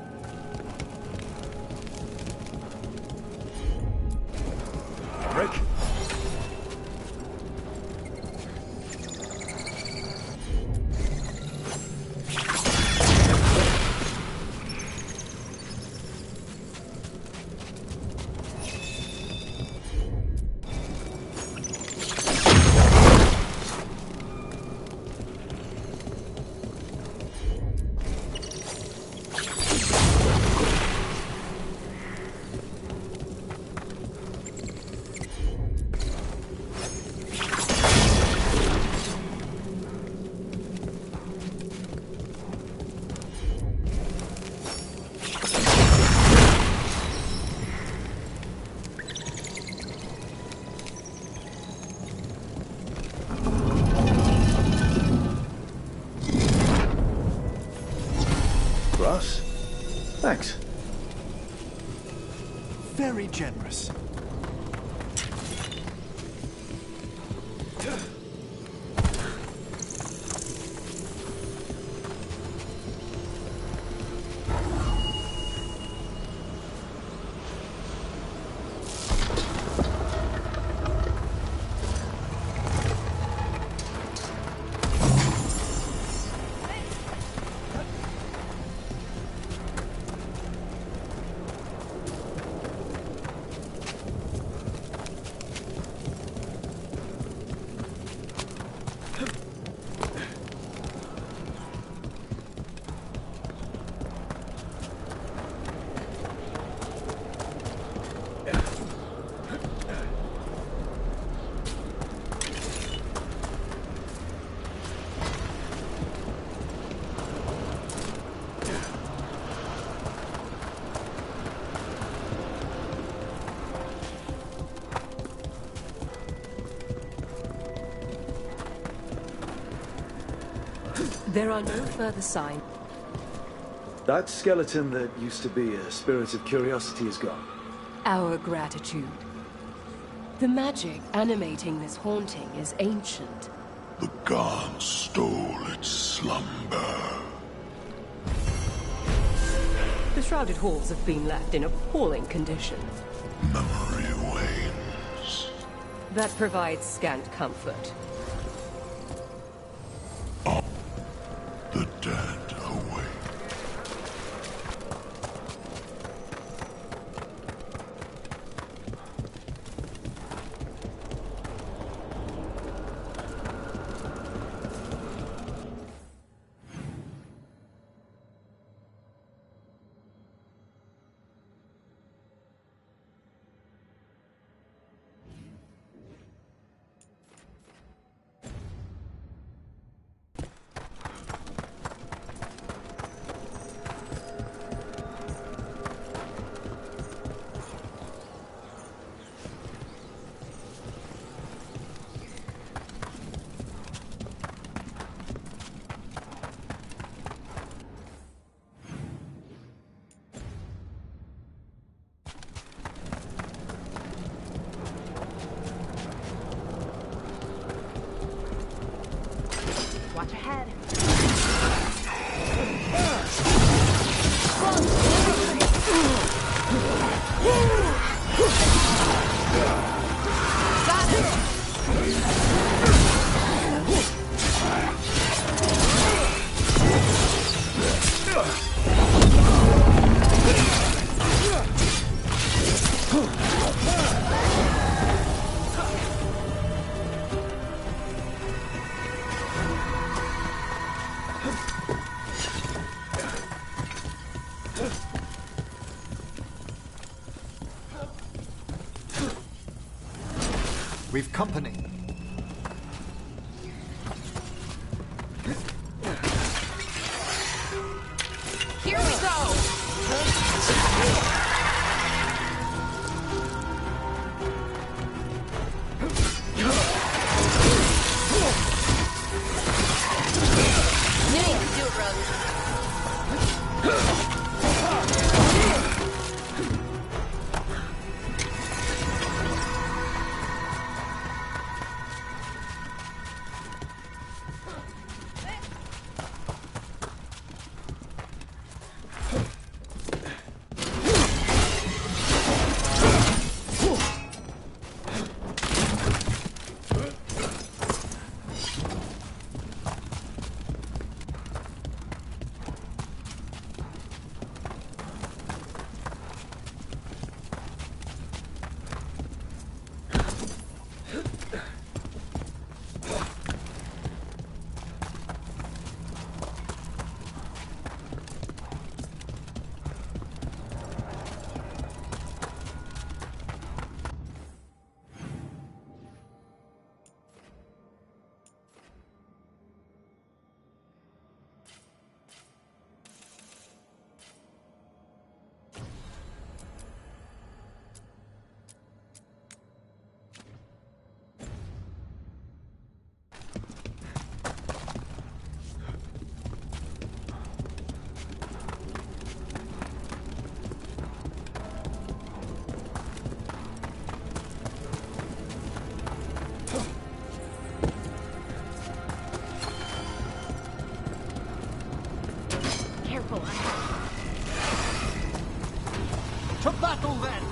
Rick? Russ? Thanks. Very generous. There are no further signs. That skeleton that used to be a spirit of curiosity is gone. Our gratitude. The magic animating this haunting is ancient. The gods stole its slumber. The shrouded halls have been left in appalling condition. Memory wanes. That provides scant comfort. The dead awake. Watch ahead. we've company. Here we go! Yeah, you can do it, brother. To battle, then!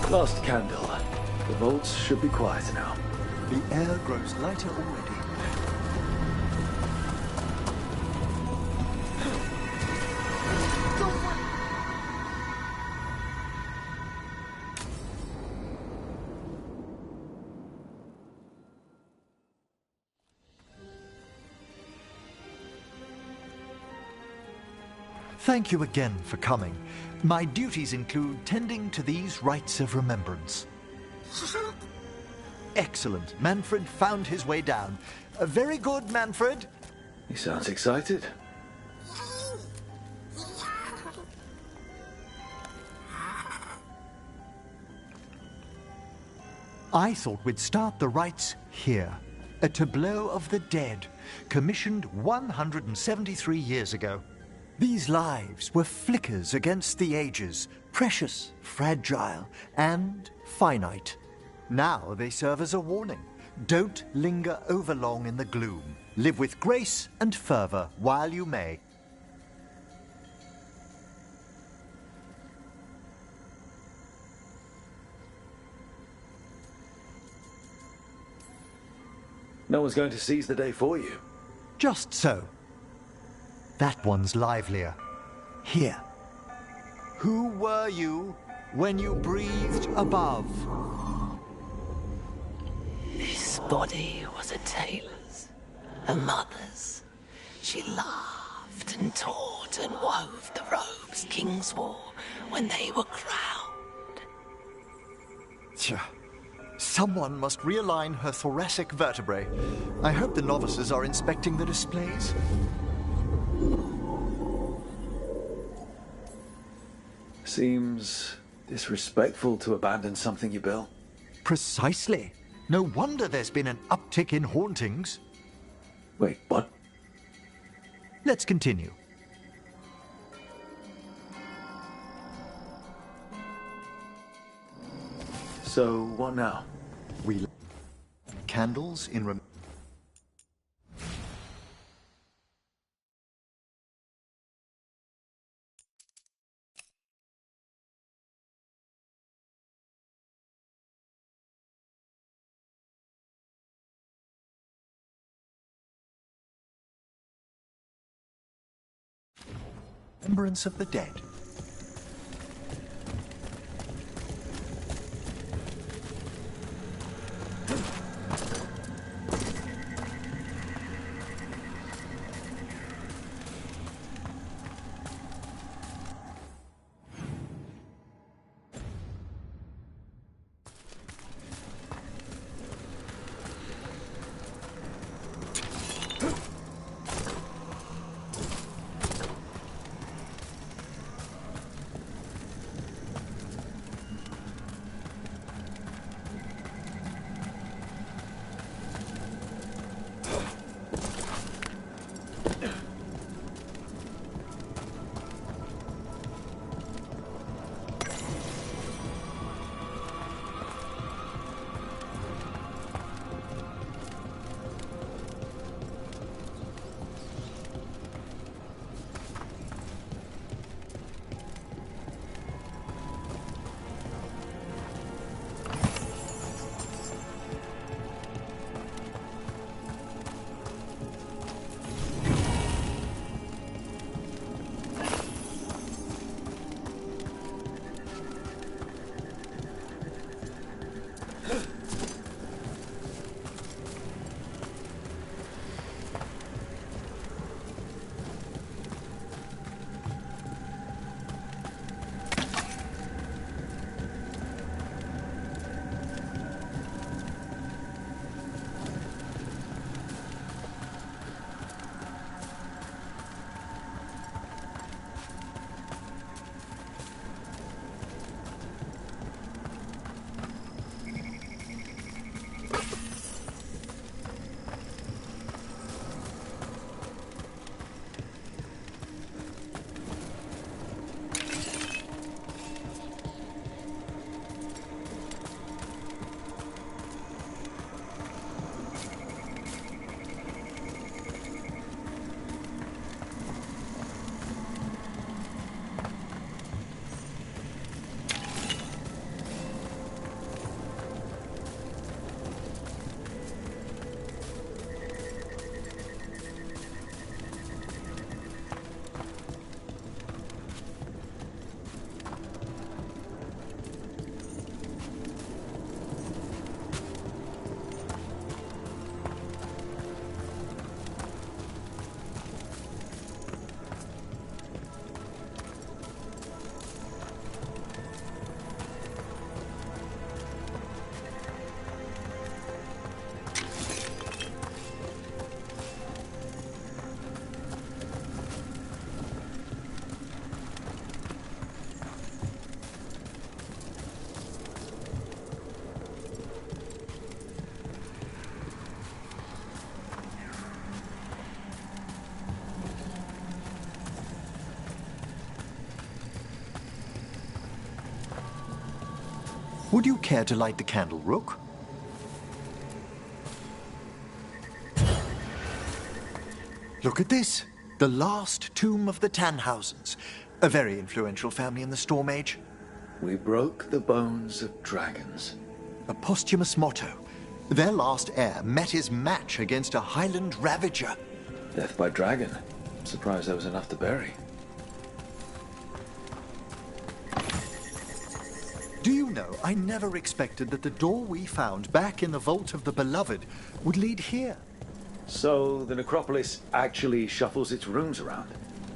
Last candle. The vaults should be quiet now. The air grows lighter already. Thank you again for coming. My duties include tending to these rites of remembrance. Excellent. Manfred found his way down. Very good, Manfred. He sounds excited. I thought we'd start the rites here. A tableau of the dead, commissioned 173 years ago. These lives were flickers against the ages, precious, fragile, and finite. Now they serve as a warning. Don't linger overlong in the gloom. Live with grace and fervor while you may. No one's going to seize the day for you. Just so. That one's livelier. Here. Who were you when you breathed above? This body was a tailor's, a mother's. She laughed and taught and wove the robes kings wore when they were crowned. Tja. Someone must realign her thoracic vertebrae. I hope the novices are inspecting the displays. Seems disrespectful to abandon something you built. Precisely. No wonder there's been an uptick in hauntings. Wait, what? Let's continue. So, what now? We candles in remembrance of the dead. Would you care to light the candle, Rook? Look at this. The last tomb of the Tannhausens. A very influential family in the Storm Age. We broke the bones of dragons. A posthumous motto. Their last heir met his match against a Highland Ravager. Death by dragon. Surprised there was enough to bury. Do you know, I never expected that the door we found back in the Vault of the Beloved would lead here. So the necropolis actually shuffles its rooms around?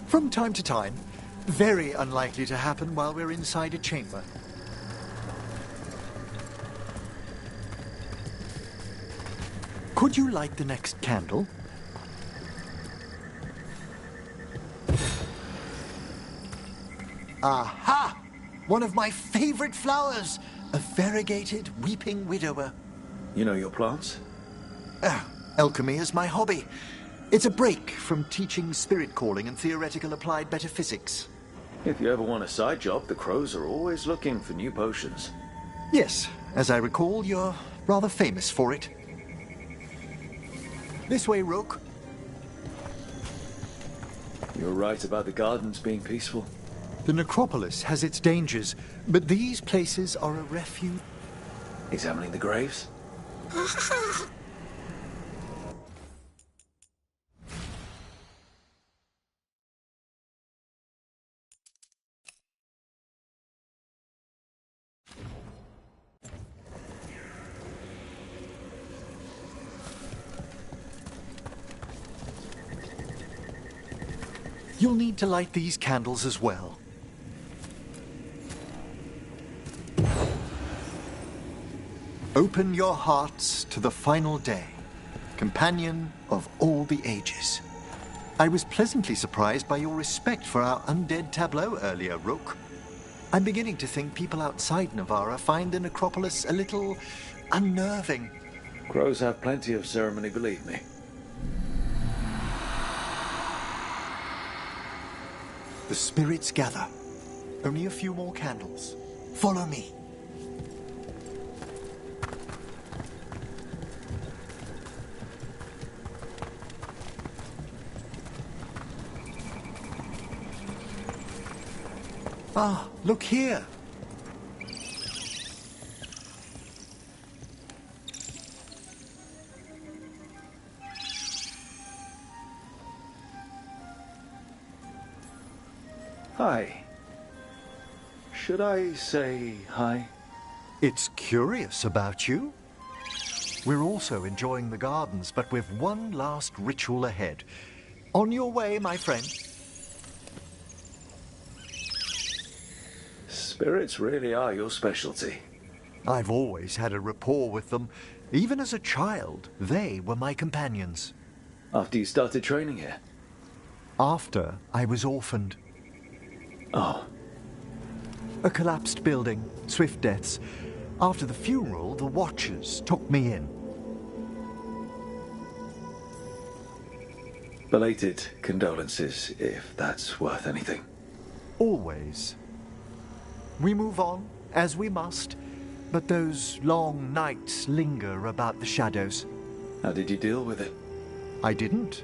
From time to time. Very unlikely to happen while we're inside a chamber. Could you light the next candle? Aha! One of my favorite flowers! A variegated weeping widower. You know your plants? Alchemy is my hobby. It's a break from teaching spirit calling and theoretical applied metaphysics. If you ever want a side job, the crows are always looking for new potions. Yes, as I recall, you're rather famous for it. This way, Rook. You're right about the gardens being peaceful. The necropolis has its dangers, but these places are a refuge. Examining the graves? You'll need to light these candles as well. Open your hearts to the final day, companion of all the ages. I was pleasantly surprised by your respect for our undead tableau earlier, Rook. I'm beginning to think people outside Navarra find the necropolis a little unnerving. Crows have plenty of ceremony, believe me. The spirits gather. Only a few more candles. Follow me. Ah, look here. Hi. Should I say hi? It's curious about you. We're also enjoying the gardens, but with one last ritual ahead. On your way, my friend. Spirits really are your specialty. I've always had a rapport with them. Even as a child, they were my companions. After you started training here? After I was orphaned. Oh. A collapsed building, swift deaths. After the funeral, the Watchers took me in. Belated condolences, if that's worth anything. Always. We move on, as we must, but those long nights linger about the shadows. How did you deal with it? I didn't.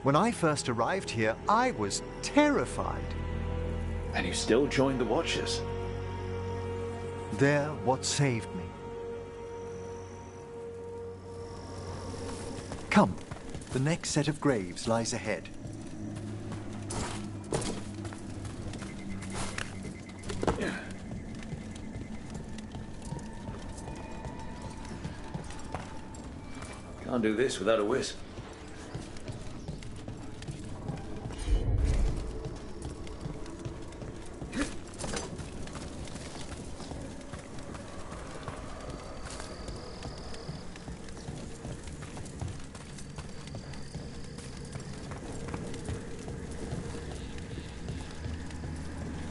When I first arrived here, I was terrified. And you still joined the Watchers? They're what saved me. Come, the next set of graves lies ahead. Can't do this without a wisp.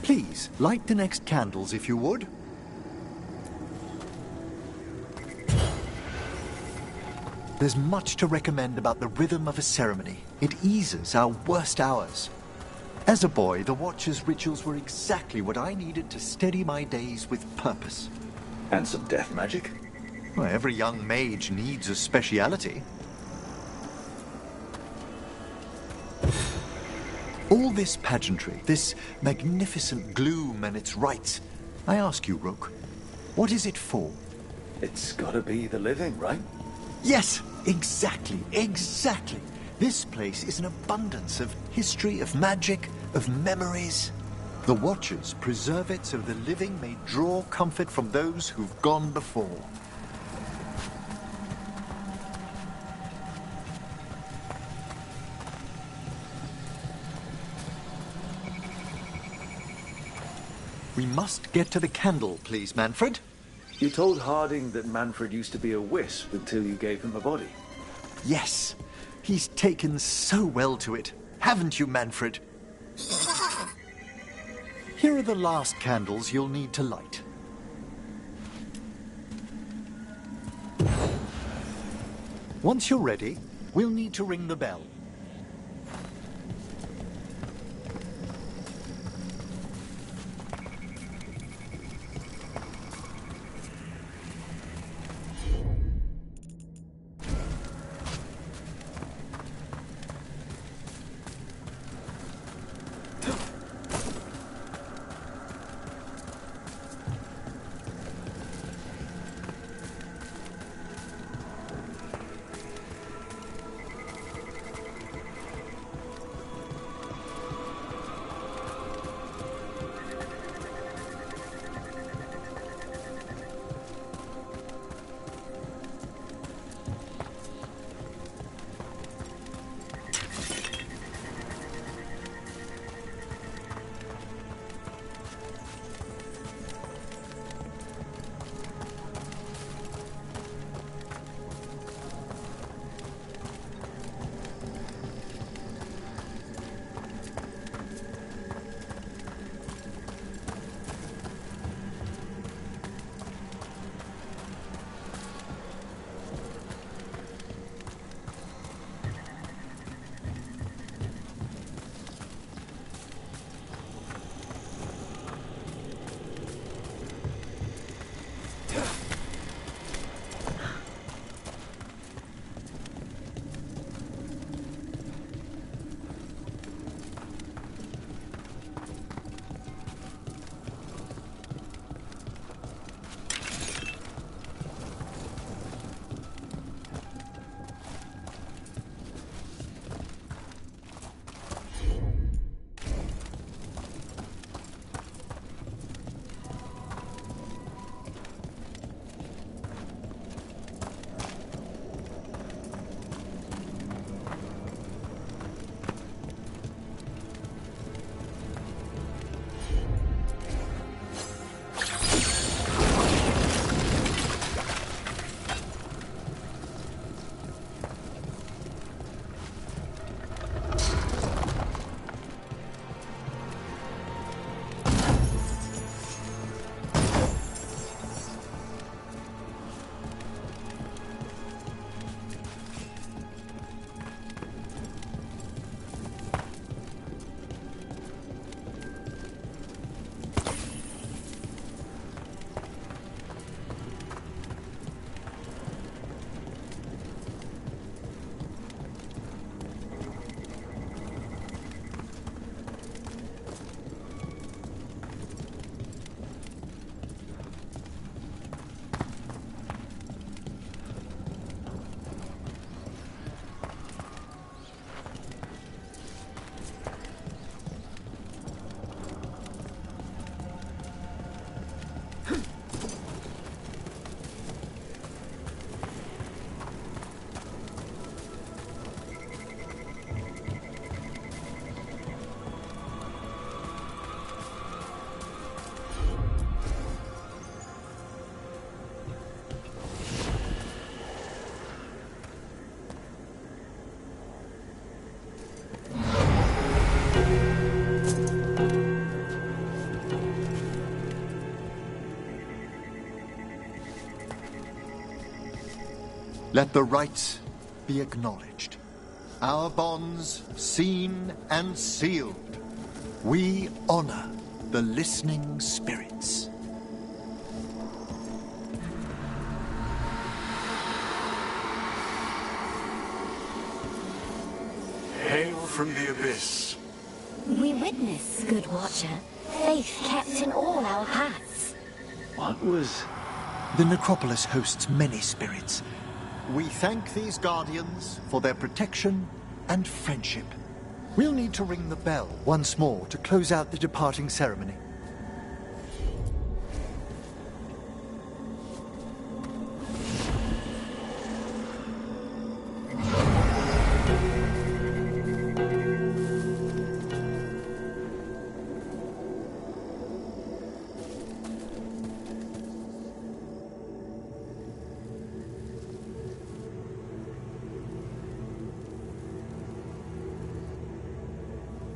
Please, light the next candles if you would. There's much to recommend about the rhythm of a ceremony. It eases our worst hours. As a boy, the Watcher's rituals were exactly what I needed to steady my days with purpose. And some death magic? Well, every young mage needs a speciality. All this pageantry, this magnificent gloom and its rites. I ask you, Rook, what is it for? It's gotta be the living, right? Yes, exactly. This place is an abundance of history, of magic, of memories. The Watchers preserve it so the living may draw comfort from those who've gone before. We must get to the candle, please, Manfred. You told Harding that Manfred used to be a wisp until you gave him a body. Yes, he's taken so well to it. Haven't you, Manfred? Here are the last candles you'll need to light. Once you're ready, we'll need to ring the bell. Let the rites be acknowledged. Our bonds seen and sealed. We honor the listening spirits. Hail from the abyss. We witness, good watcher, faith kept in all our paths. What was The necropolis hosts many spirits. We thank these guardians for their protection and friendship. We'll need to ring the bell once more to close out the departing ceremony.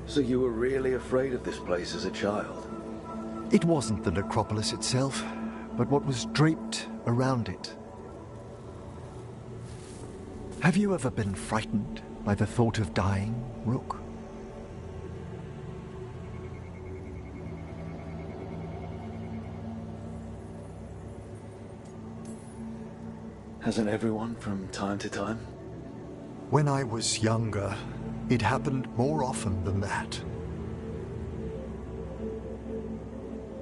So you were really afraid of this place as a child? It wasn't the necropolis itself, but what was draped around it. Have you ever been frightened by the thought of dying, Rook? Hasn't everyone from time to time? When I was younger, it happened more often than that.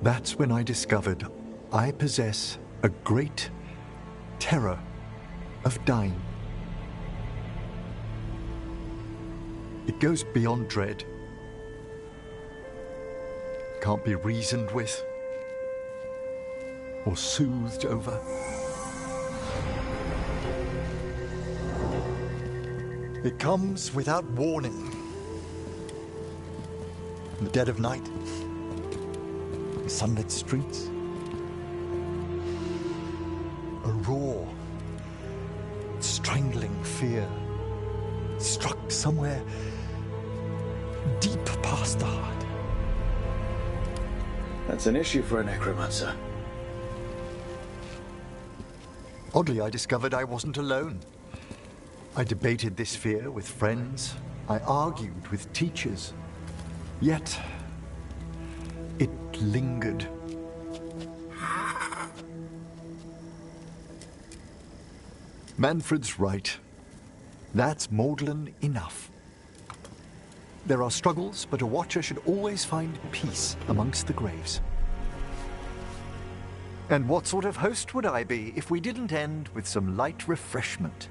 That's when I discovered I possess a great terror of dying. It goes beyond dread. Can't be reasoned with or soothed over. It comes without warning. In the dead of night, in sunlit streets, a raw, strangling fear struck somewhere deep past the heart. That's an issue for a necromancer. Oddly, I discovered I wasn't alone. I debated this fear with friends. I argued with teachers. Yet, it lingered. Manfred's right. That's maudlin enough. There are struggles, but a watcher should always find peace amongst the graves. And what sort of host would I be if we didn't end with some light refreshment?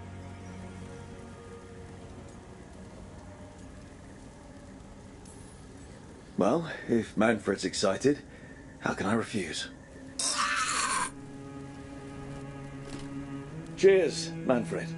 Well, if Manfred's excited, how can I refuse? Cheers, Manfred.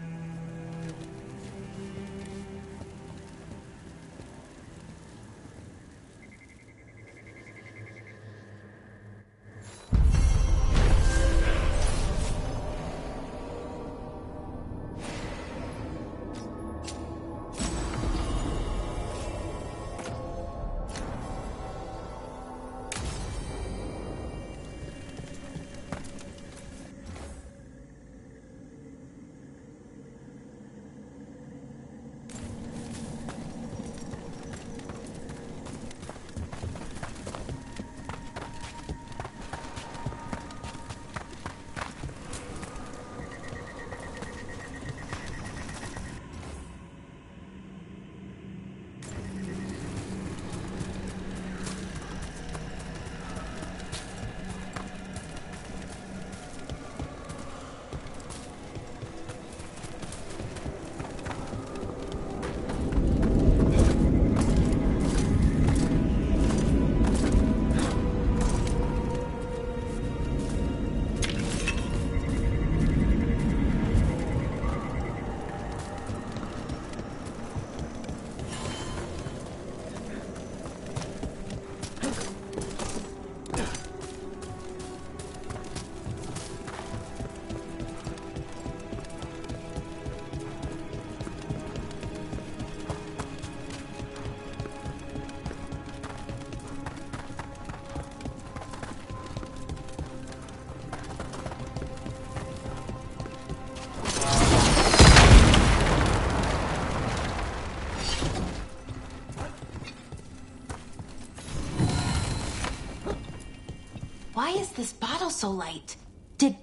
Why is this bottle so light? Did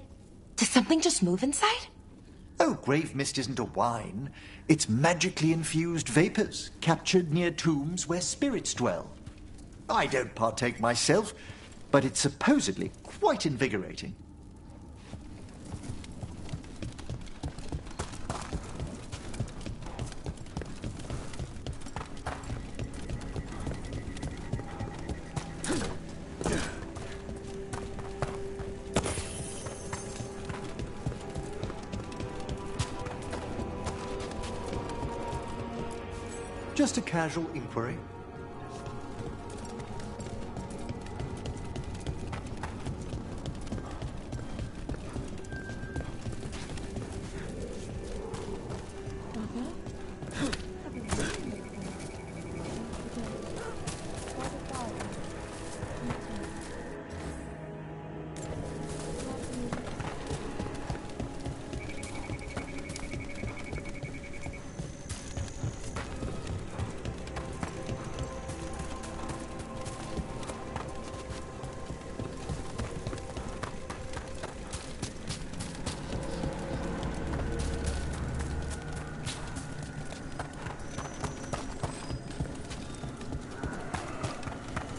something just move inside? Oh, grave mist isn't a wine. It's magically infused vapors captured near tombs where spirits dwell. I don't partake myself, but it's supposedly quite invigorating. Just a casual inquiry.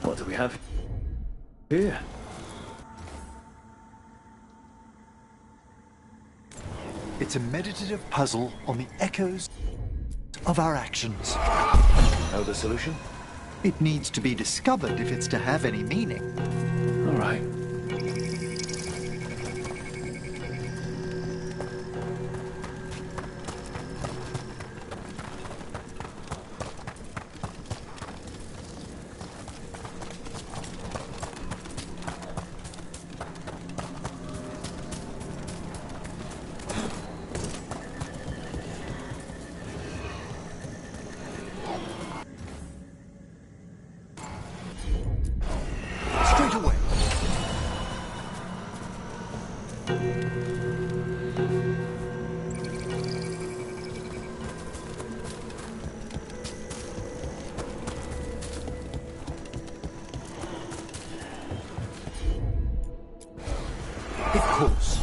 What do we have here? It's a meditative puzzle on the echoes of our actions. Know the solution? It needs to be discovered if it's to have any meaning. All right. Straight away. Of course.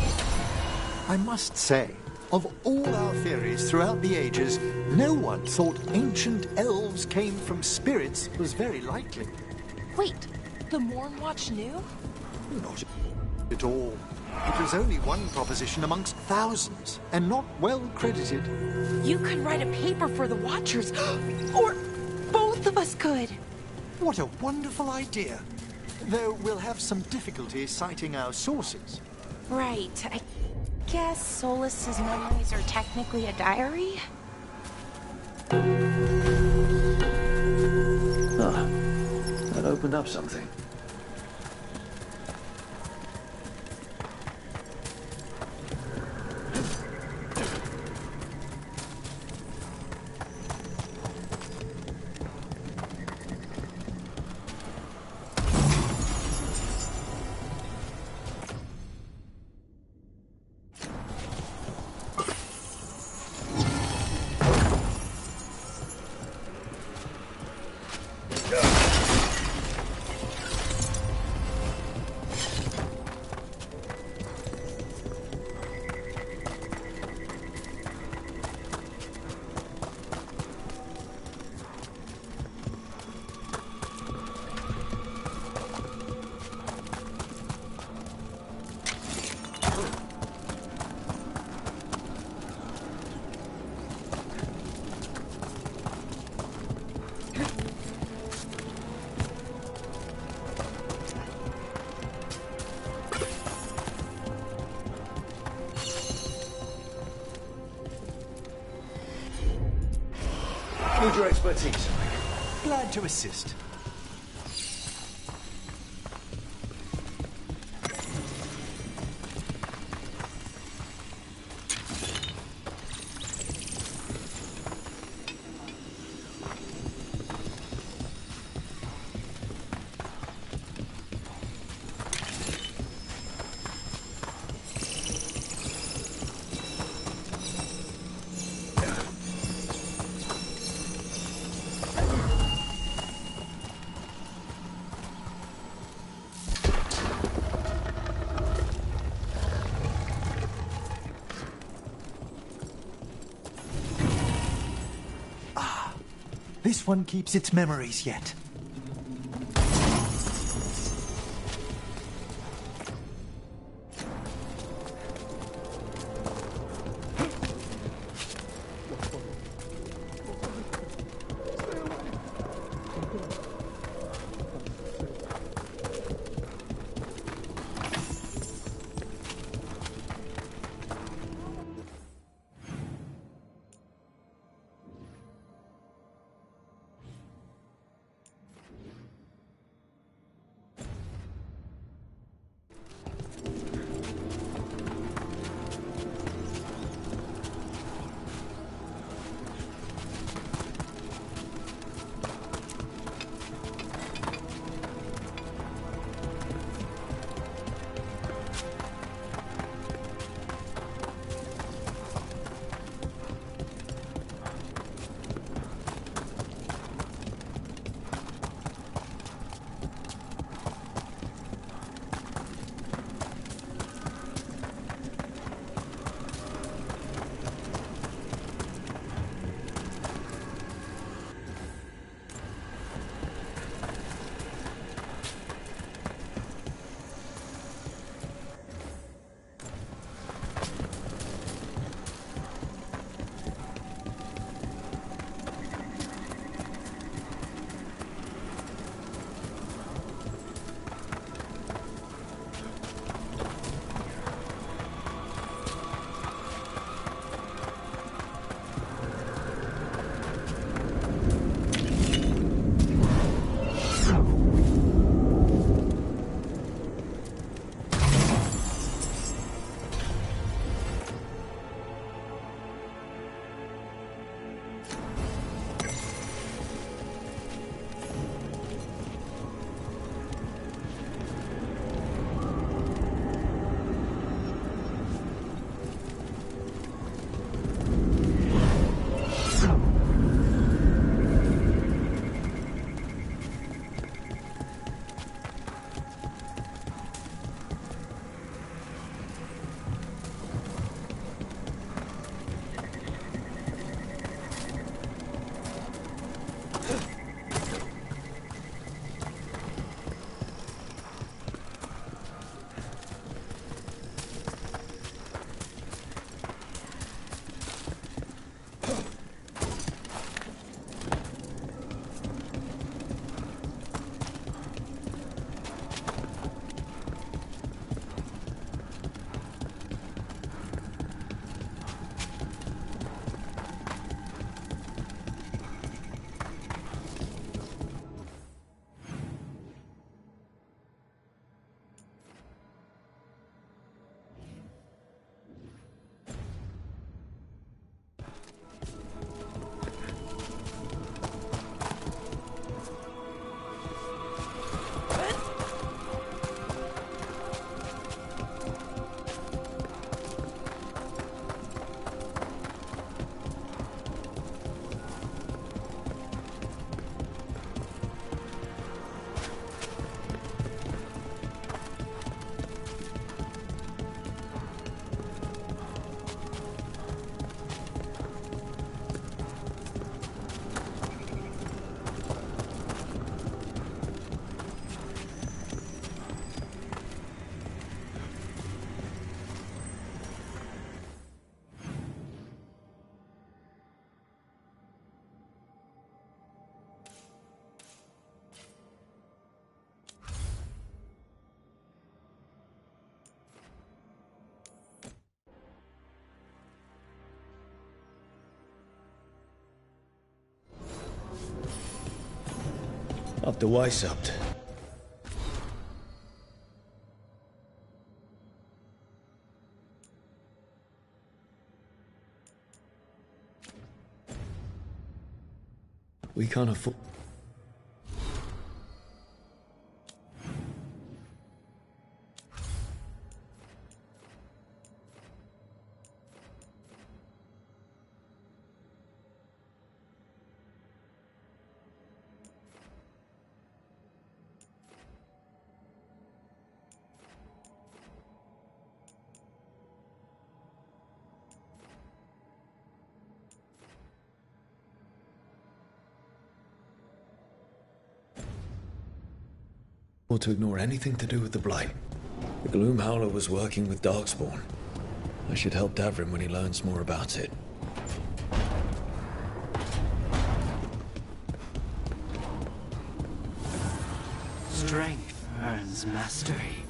I must say, of all our theories throughout the ages, no one thought ancient elves came from spirits was very likely. Wait, the Morn Watch knew? Not at all. It was only one proposition amongst thousands, and not well credited. You could write a paper for the Watchers, or both of us could. What a wonderful idea. Though we'll have some difficulty citing our sources. Right. I guess Solus's memories are technically a diary? Ah, that opened up something. Need your expertise. Glad to assist. This one keeps its memories yet. After Weishaupt. We can't afford... or to ignore anything to do with the Blight. The Gloom Howler was working with Darkspawn. I should help Davrin when he learns more about it. Strength earns mastery.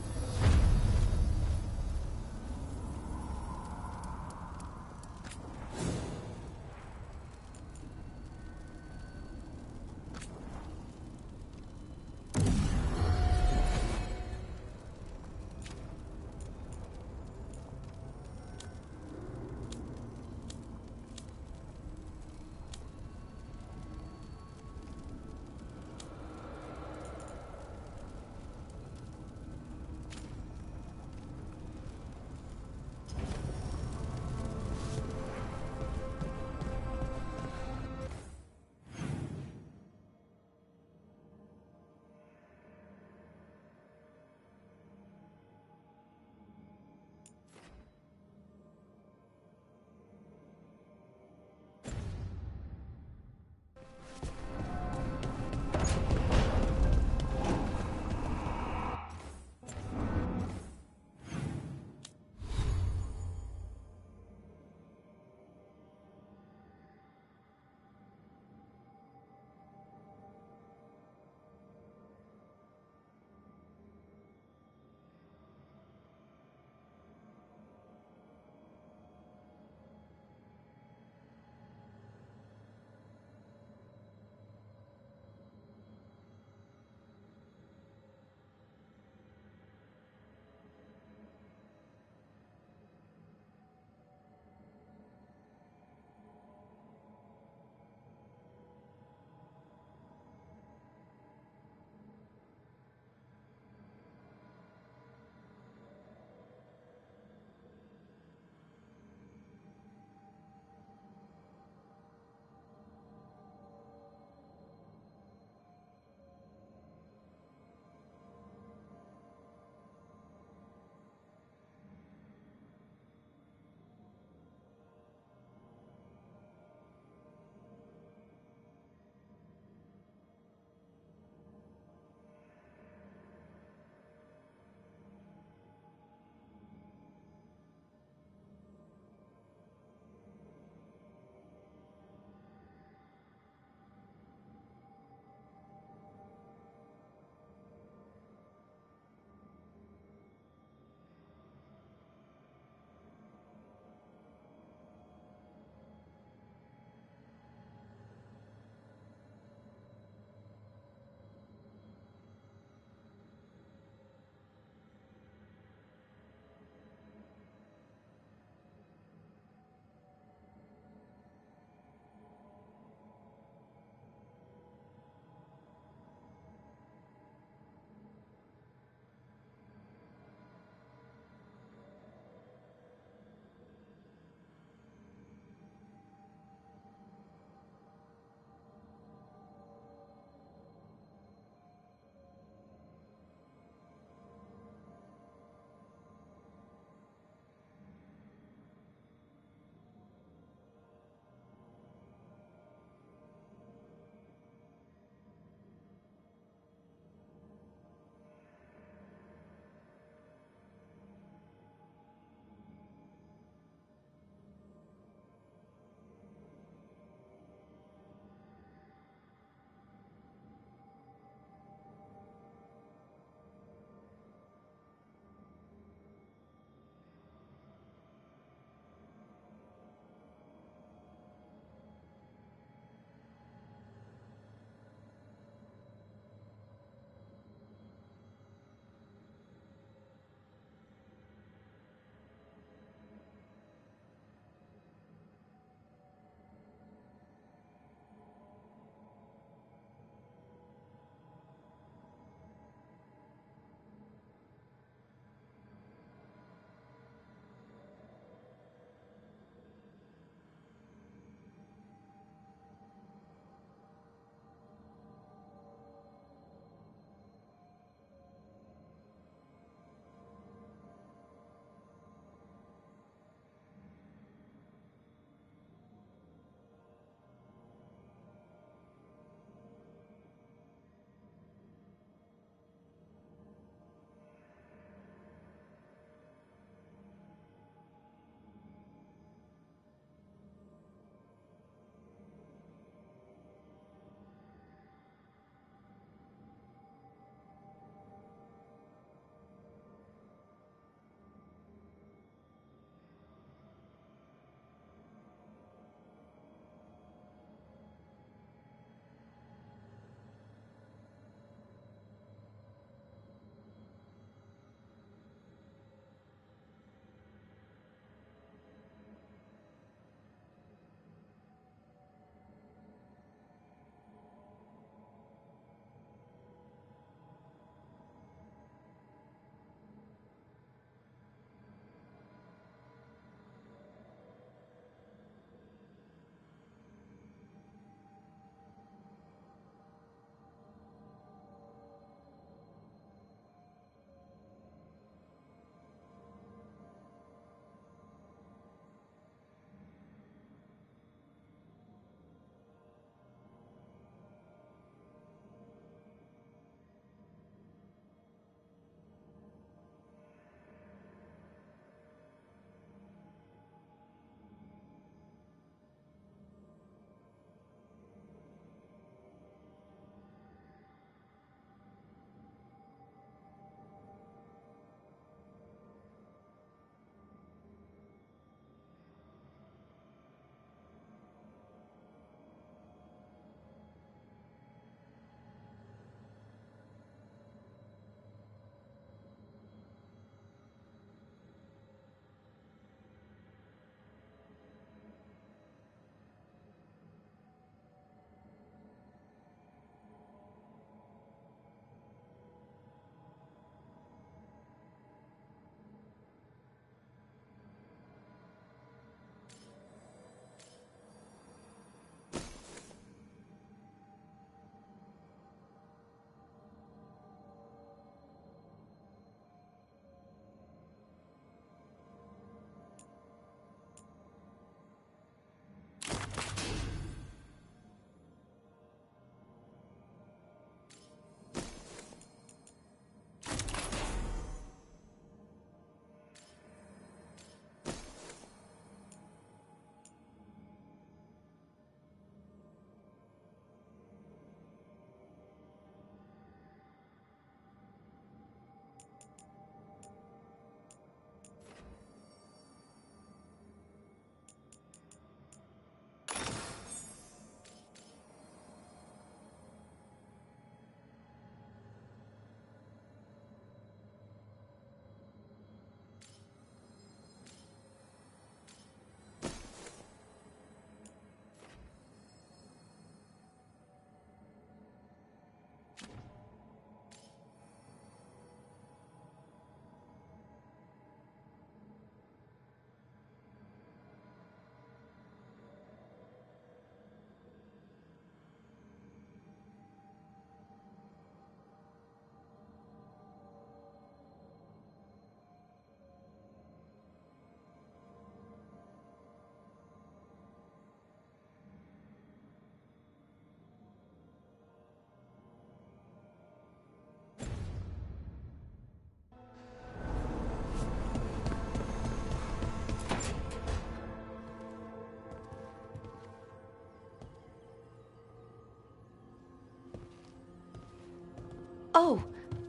Oh,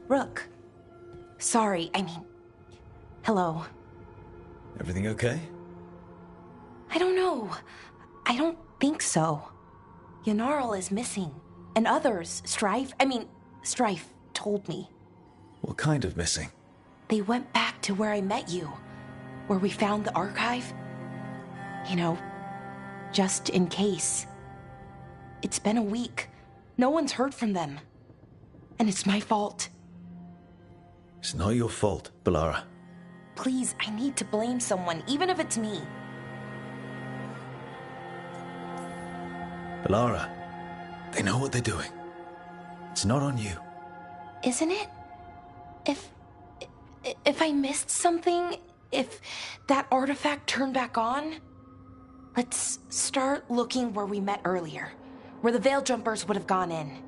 Rook. Sorry, I mean... Hello. Everything okay? I don't know. I don't think so. Yanarl is missing. And others, Strife told me. What kind of missing? They went back to where I met you. Where we found the archive. You know, just in case. It's been a week. No one's heard from them. And it's my fault. It's not your fault, Bellara. Please, I need to blame someone, even if it's me. Bellara, they know what they're doing. It's not on you. Isn't it? If I missed something, if that artifact turned back on, let's start looking where we met earlier, where the Veil Jumpers would have gone in.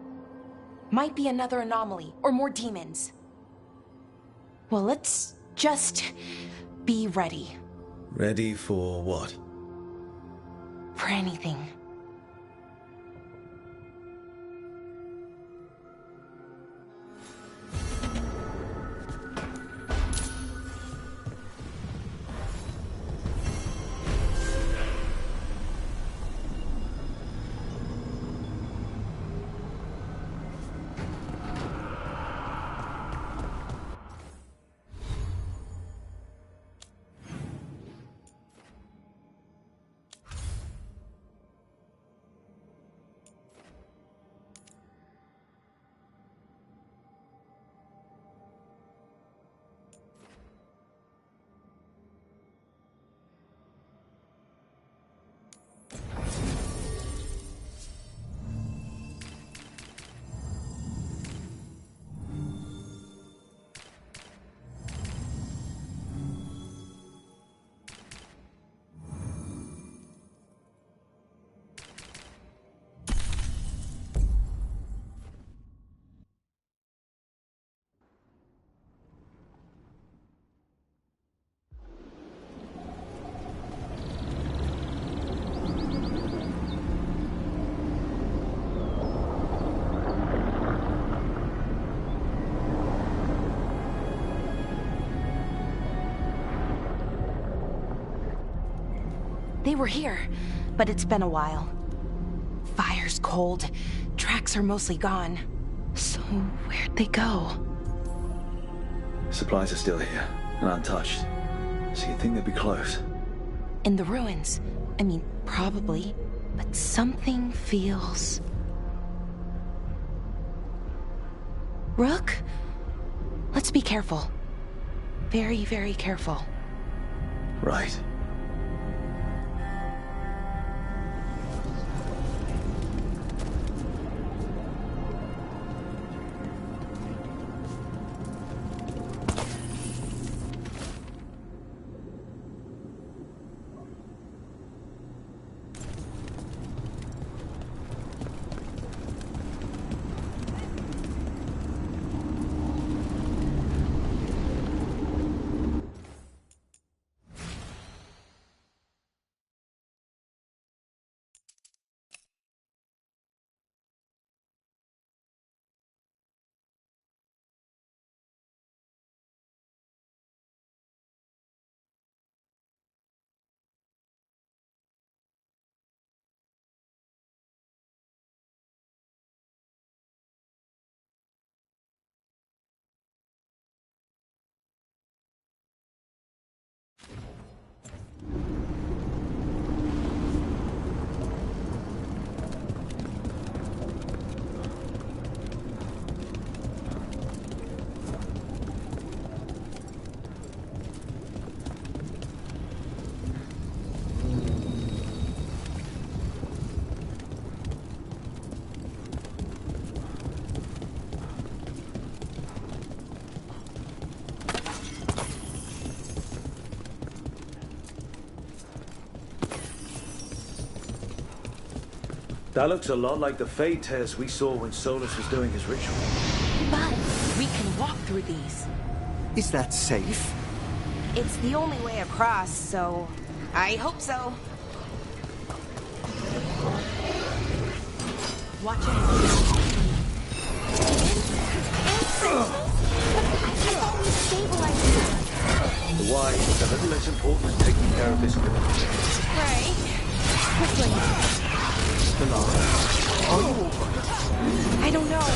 Might be another anomaly, or more demons. Well, let's just be ready. Ready for what? For anything. They were here, but it's been a while. Fire's cold. Tracks are mostly gone. So where'd they go? Supplies are still here, and untouched. So you'd think they'd be close. In the ruins. I mean, probably. But something feels... Rook? Let's be careful. Very, very careful. Right. That looks a lot like the Fade tears we saw when Solus was doing his ritual. But we can walk through these. Is that safe? It's the only way across, so I hope so. Watch it. why it's a little less important than taking care of this criminal. Ray, quickly. Lara, are you all right? I don't know.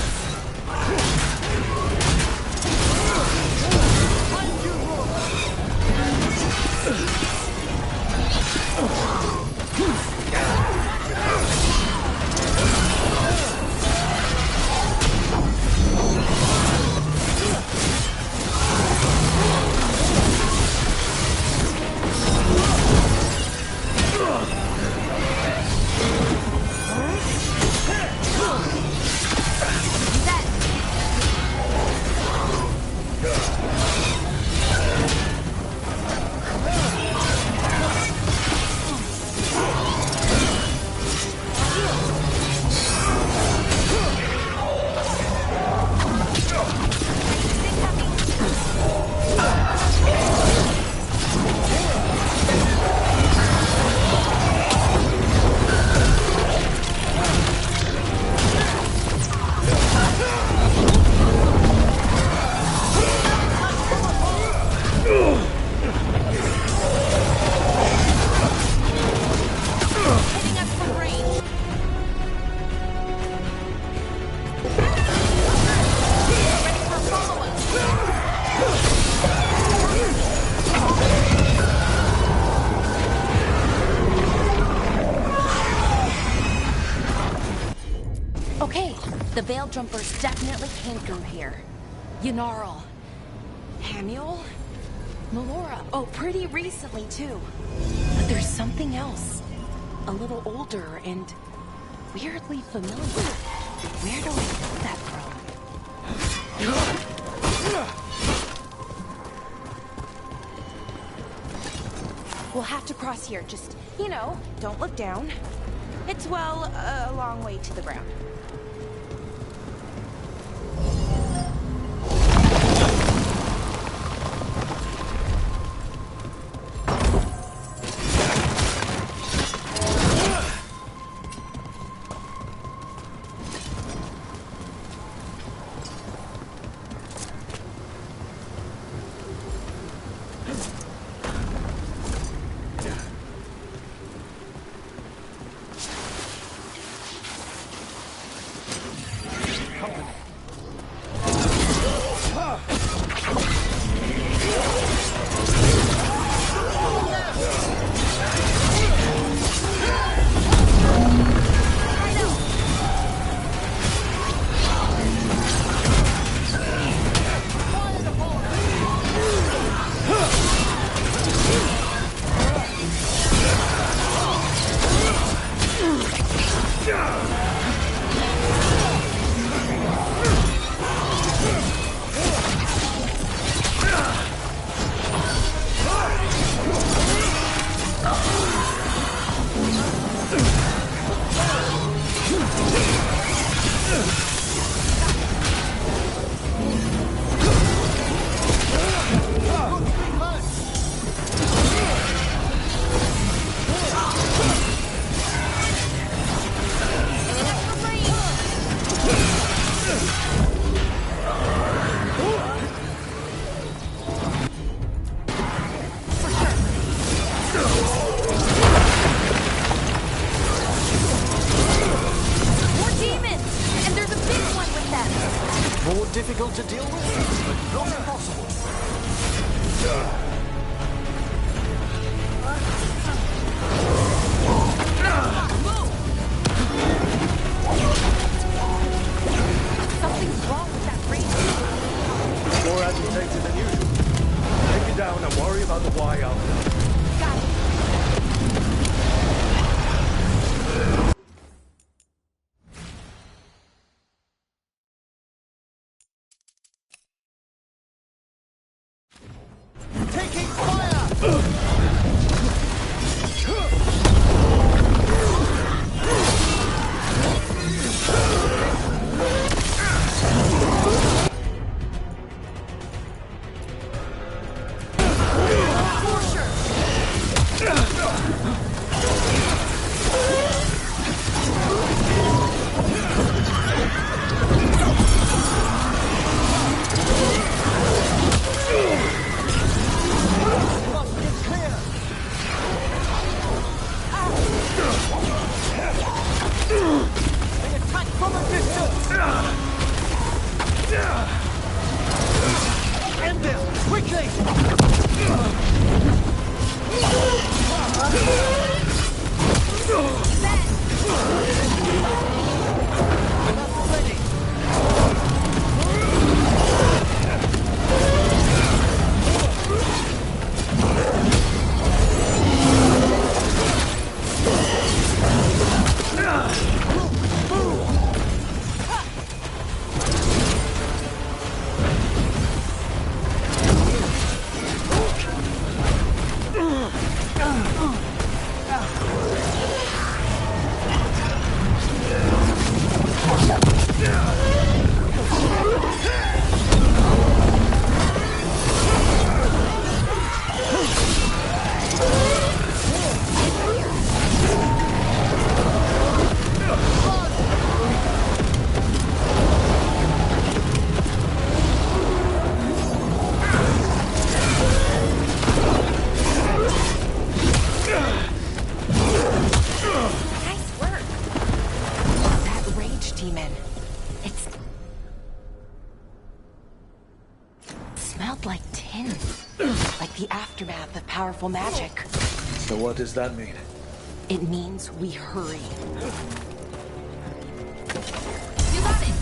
Okay, the Veil Jumpers definitely came through here. Yanarl. Hamiel? Melora. Oh, pretty recently, too. But there's something else. A little older and weirdly familiar. Where do I know that from? We'll have to cross here. Just, you know, don't look down. It's, well, a long way to the ground. Difficult to deal with, but not impossible. Something's wrong with that race. More agitated than usual. Take it down and worry about the why after. Got it. archdemon. It smelled like tin. Like the aftermath of powerful magic. So what does that mean? It means we hurry. You got it!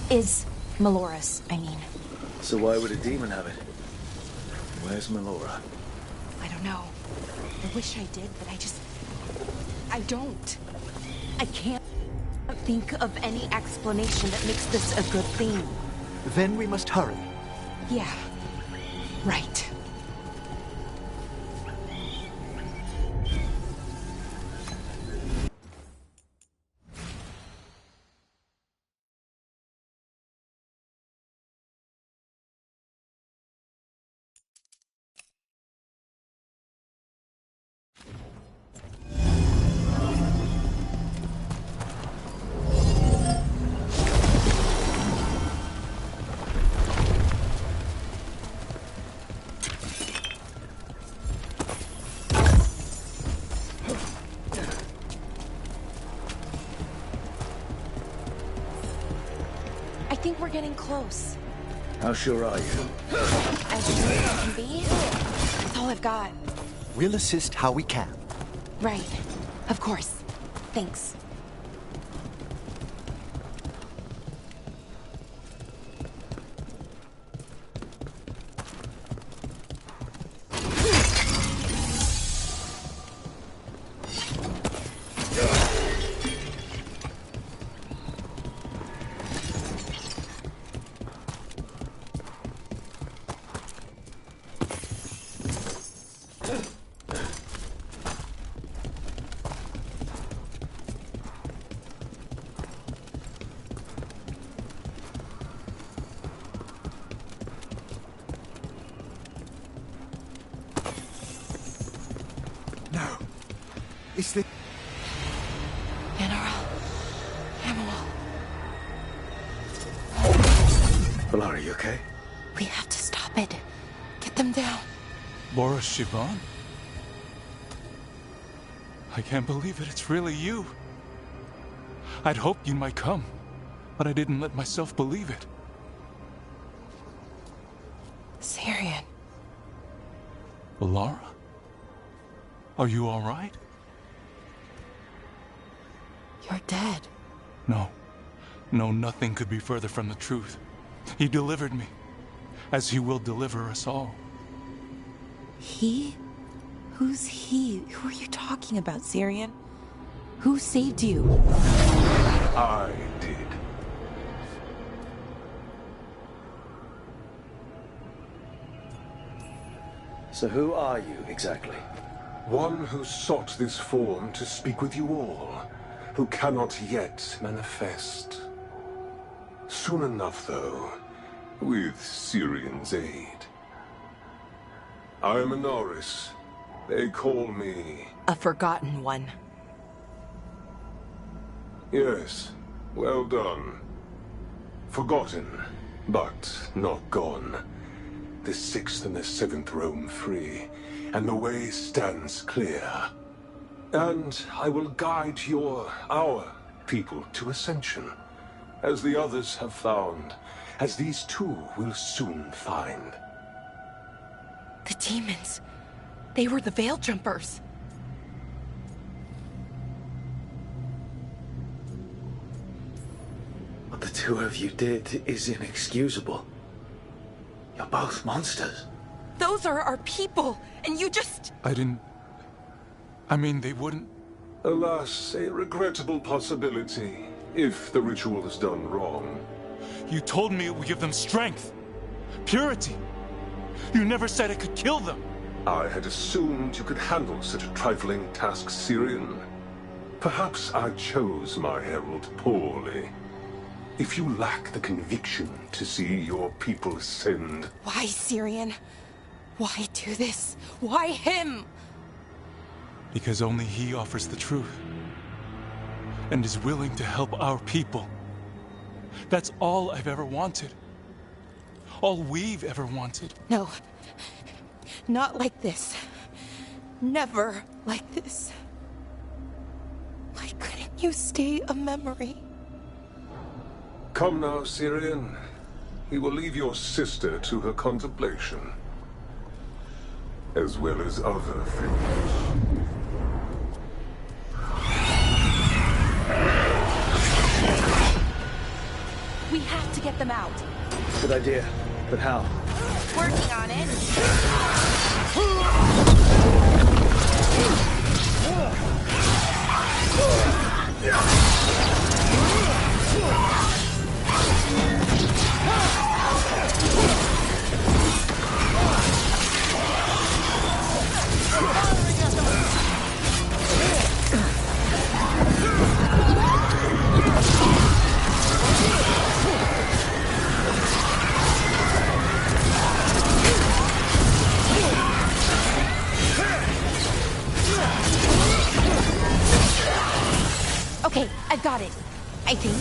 Is Melora's, I mean. So why would a demon have it? Where's Melora? I don't know. I wish I did, but I don't. I can't think of any explanation that makes this a good thing. Then we must hurry. Yeah. Right. think we're getting close. How sure are you? As sure as I can be. That's all I've got. We'll assist how we can. Right. Of course. Thanks. Is this... General. Valara, you okay? We have to stop it. Get them down. Boris Shivan? I can't believe it. It's really you. I'd hoped you might come, but I didn't let myself believe it. Syrian. Valara? Are you all right? You're dead. No. No, nothing could be further from the truth. He delivered me, as he will deliver us all. He? Who's he? Who are you talking about, Syrian? Who saved you? I did. So who are you, exactly? One who sought this form to speak with you all, who cannot yet manifest. Soon enough, though, with Syrian's aid. I am a Norris. They call me... A forgotten one. Yes, well done. Forgotten, but not gone. The 6th and the 7th roam free, and the way stands clear. And I will guide our people to ascension, as the others have found, as these two will soon find. The demons. They were the Veil Jumpers. What the two of you did is inexcusable. You're both monsters. Those are our people, and you just... I mean, they wouldn't... Alas, a regrettable possibility, if the ritual is done wrong. You told me it would give them strength, purity. You never said it could kill them. I had assumed you could handle such a trifling task, Syrian. Perhaps I chose my herald poorly. If you lack the conviction to see your people ascend... Why, Syrian? Why do this? Why him? Because only he offers the truth. And is willing to help our people. That's all I've ever wanted. All we've ever wanted. No. Not like this. Never like this. Why couldn't you stay a memory? Come now, Syrian. We will leave your sister to her contemplation. As well as other things. We have to get them out. Good idea, but how? Working on it. Okay, I've got it. I think.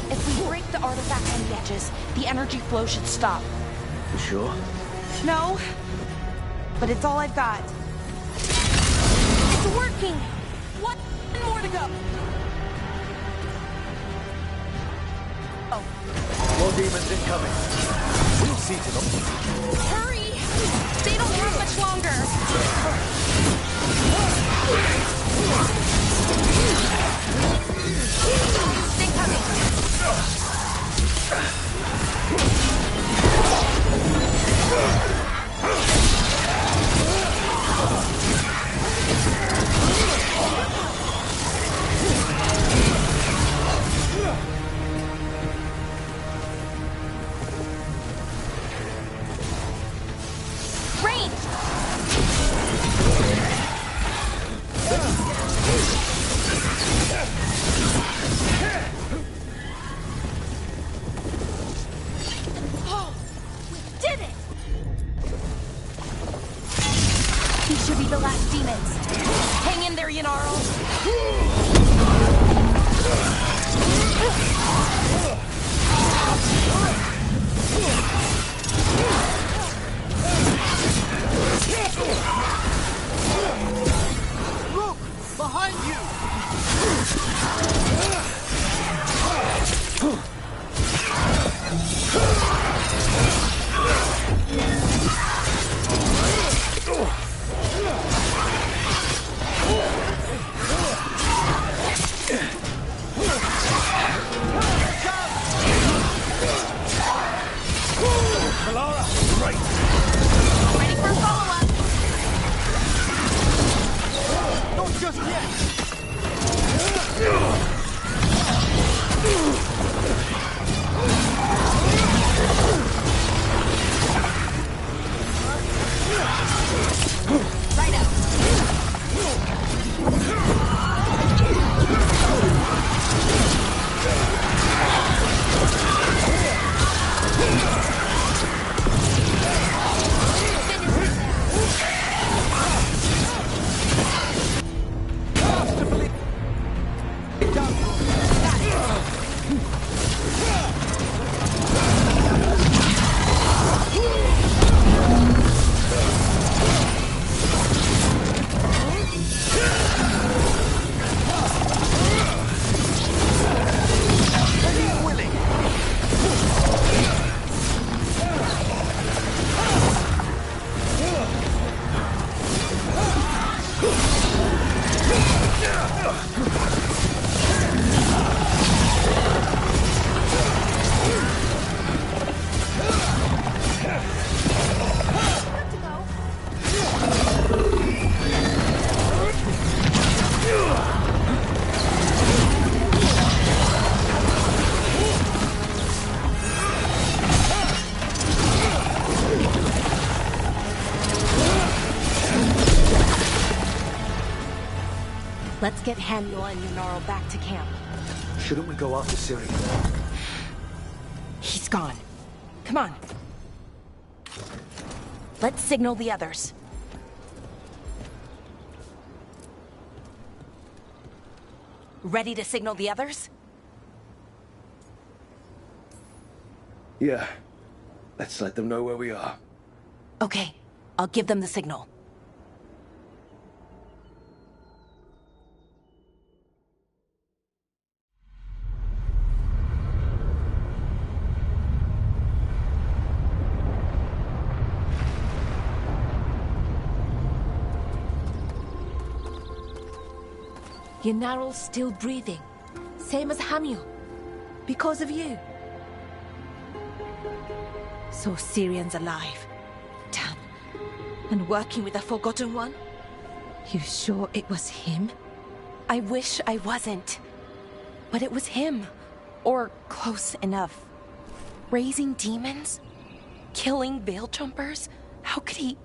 If we break the artifact on the edges, the energy flow should stop. You sure? No, but it's all I've got. It's working! One more to go. Oh. demons incoming. We'll see to them. Hurry! They don't have much longer. Stay coming. Oh, we did it! These should be the last demons. Hang in there, Yanarl. Look! Behind you! Melara, right! Ready for follow-up? Not just yet! Right out. Let's get Haniel and Yanarl back to camp. Shouldn't we go after Syrian? He's gone. Come on. Let's signal the others. Ready to signal the others? Yeah. Let's let them know where we are. Okay, I'll give them the signal. Yanarl's still breathing. Same as Hamiel. Because of you. So Syrian's alive. Damn. And working with the Forgotten One? You sure it was him? I wish I wasn't. But it was him. Or close enough. Raising demons? Killing Veil Jumpers? How could he...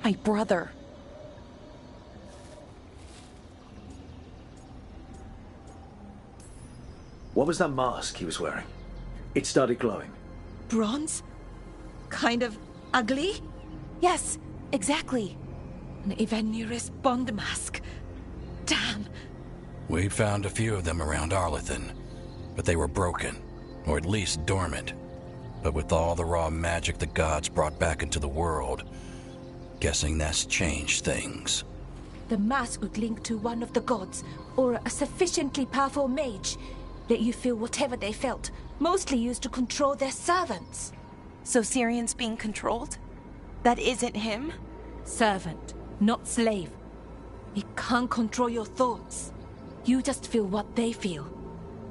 My brother. What was that mask he was wearing? It started glowing. Bronze? Kind of ugly? Yes, exactly. An Evenuris Bond mask. Damn. We found a few of them around Arlethan, but they were broken, or at least dormant. But with all the raw magic the gods brought back into the world, guessing that's changed things. The mask would link to one of the gods, or a sufficiently powerful mage. let you feel whatever they felt, mostly used to control their servants. So Syrian's being controlled? That isn't him? Servant, not slave. He can't control your thoughts. You just feel what they feel.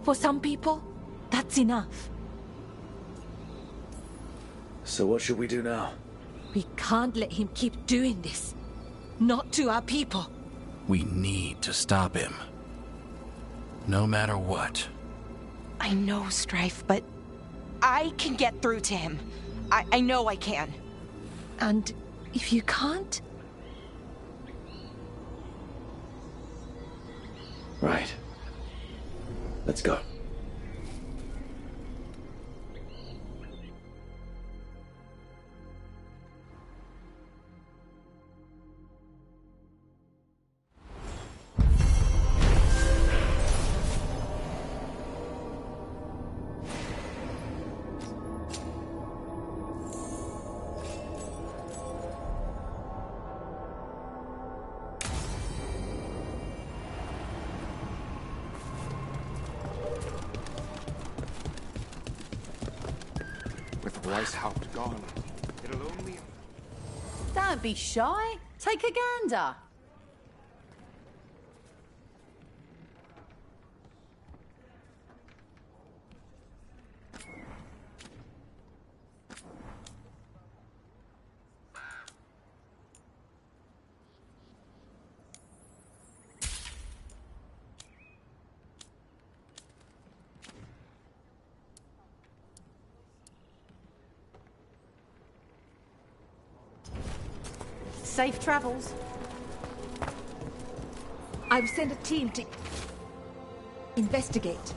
For some people, that's enough. So what should we do now? We can't let him keep doing this. Not to our people. We need to stop him. No matter what. I know, Strife, but I can get through to him. I know I can. And if you can't? Right. Let's go. With Weishaupt gone, it'll only... Don't be shy. Take a gander. Safe travels. I will send a team to investigate.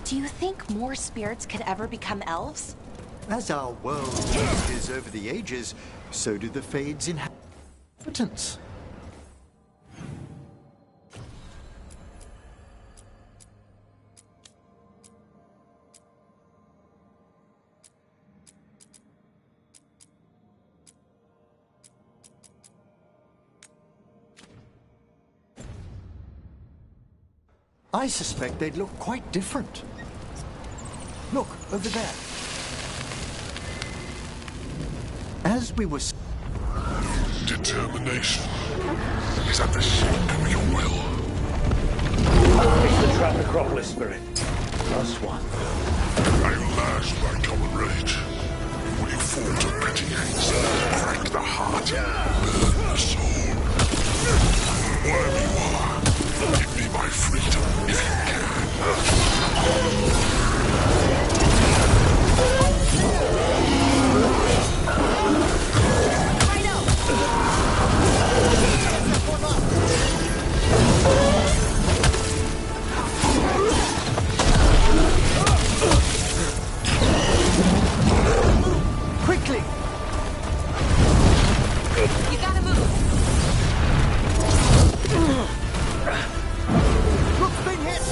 Do you think more spirits could ever become elves? As our world changes over the ages, so do the Fade's inhabitants. I suspect they'd look quite different. Look, over there. As we were... Determination is at the center of your will. It's the Trap Necropolis spirit. +1. At last, my common rage. Will you fall to petty hates, crack the heart, burn the soul? Wherever you are, give me my freedom if you can. Quickly! You gotta move! Look, been hit!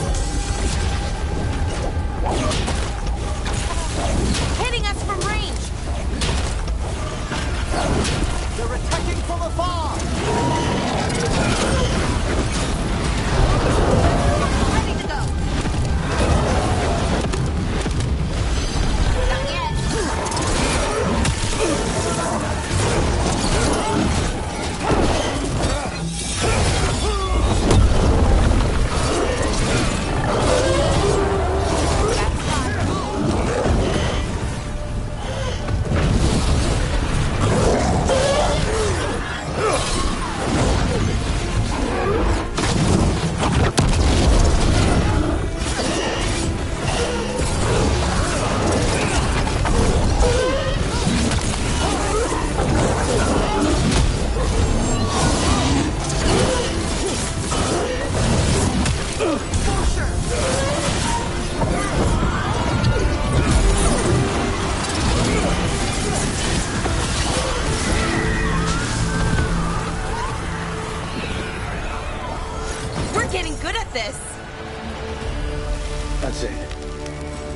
That's it.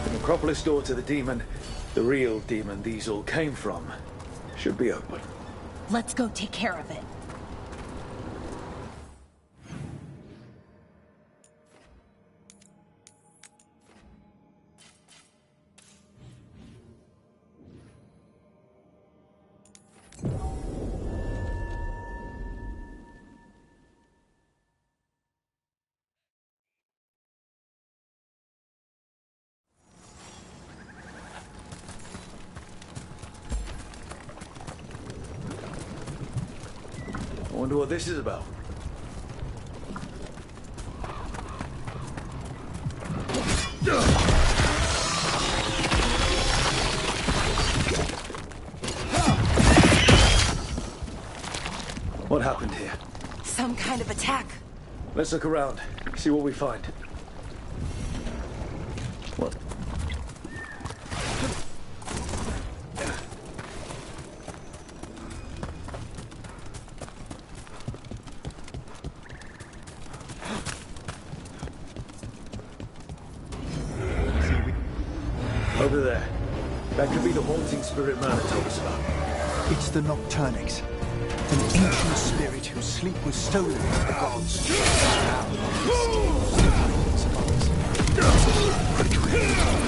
The necropolis door to the real demon these all came from, should be open. Let's go take care of it. I wonder what this is about. What happened here? Some kind of attack. Let's look around, see what we find. What? Over there. That could be the haunting spirit Mana told us about. It's the Nocturnix, an ancient spirit whose sleep was stolen from the gods. Now he steals the dreams of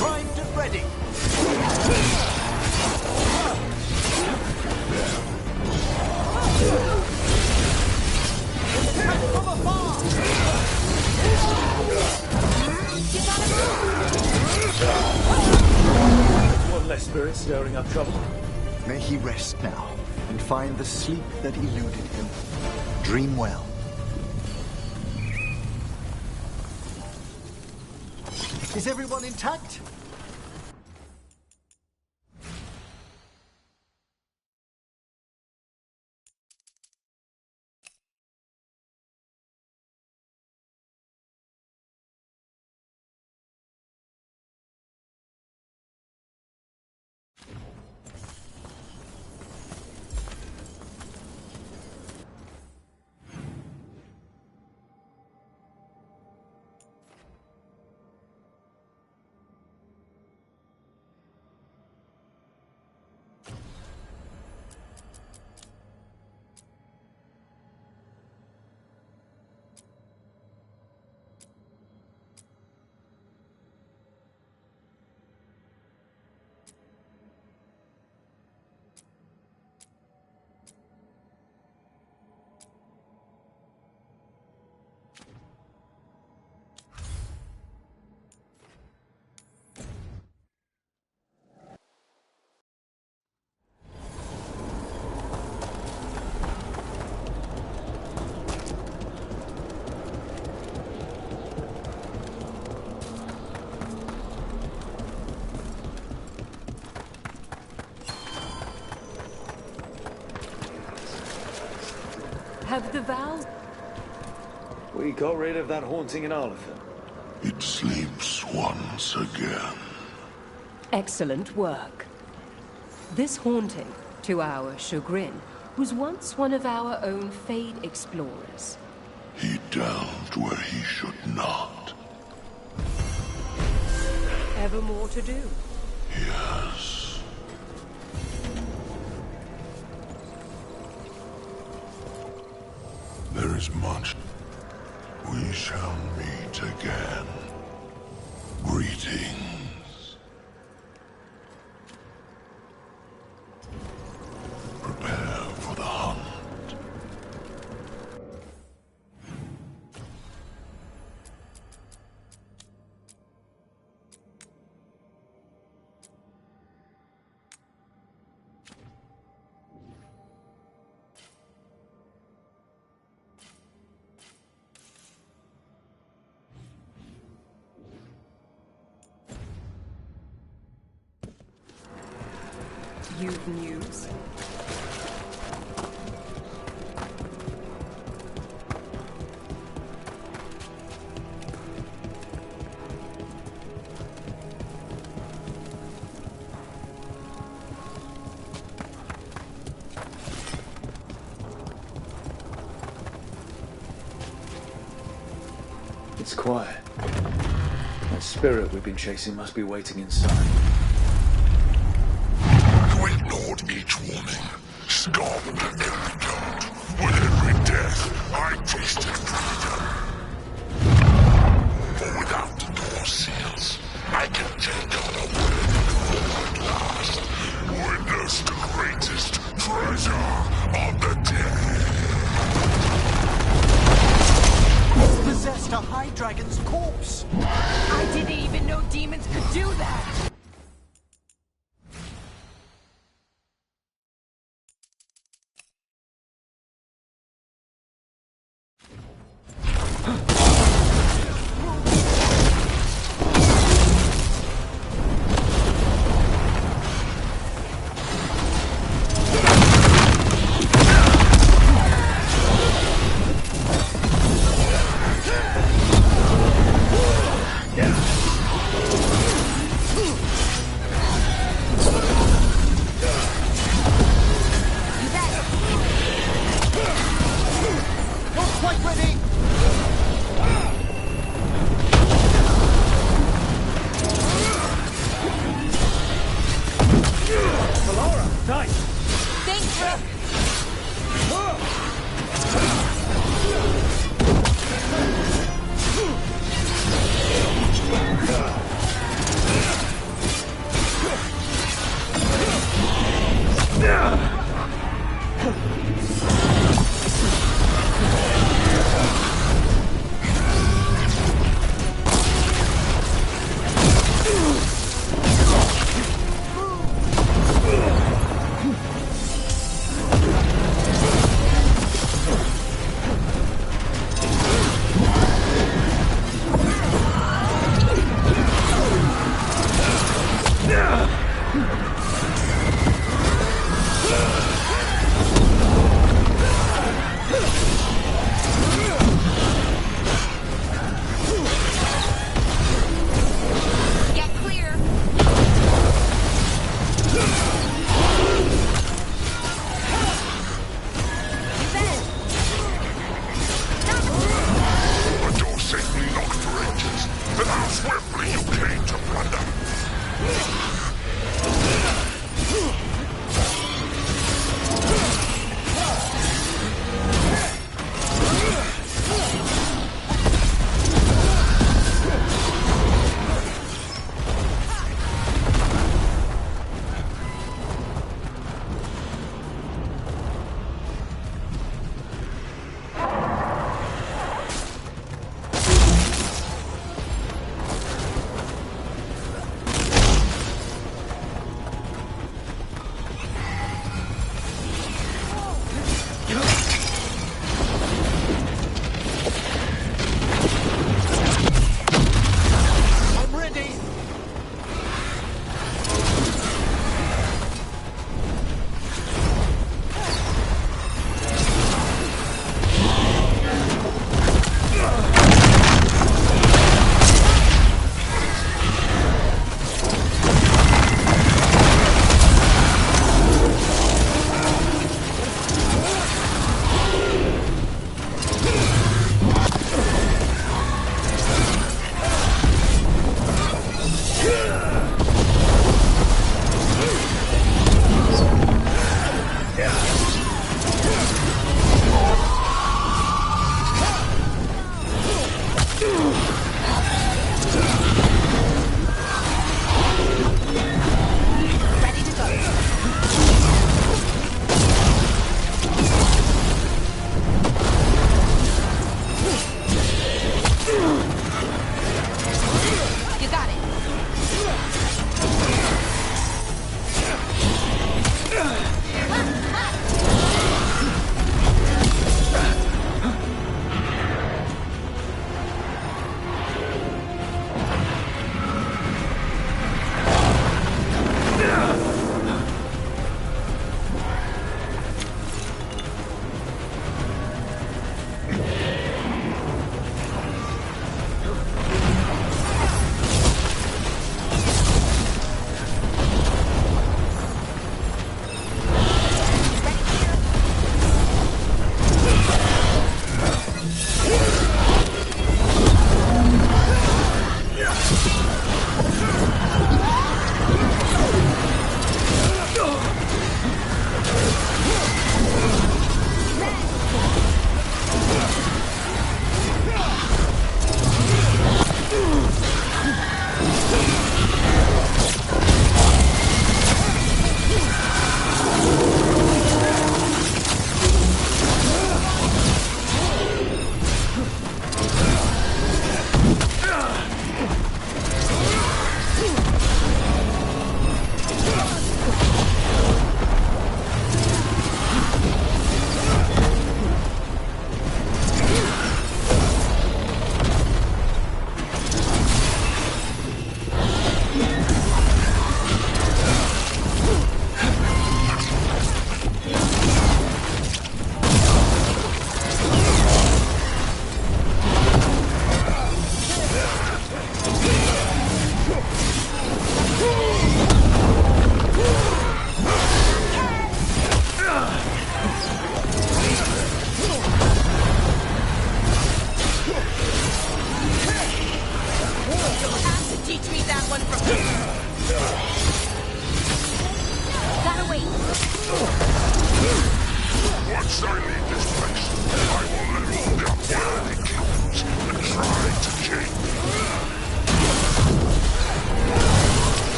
primed and ready. One less spirit stirring up trouble. May he rest now and find the sleep that eluded him. Dream well. Is everyone intact? Have the vow? We got rid of that haunting in Arlington. It sleeps once again. Excellent work. This haunting, to our chagrin, was once one of our own Fade explorers. He delved where he should not. Ever more to do? Yes. There is much. We shall meet again. Greetings. Prepare for the hunt. you've news? It's quiet. That spirit we've been chasing must be waiting inside. Great Lord, each warning. Stop every doubt. With every death, I tasted freedom. For without the door seals, I can take unaware at last. Witness the greatest treasure of the dead. Possessed a High Dragon's corpse! I didn't even know demons could do that!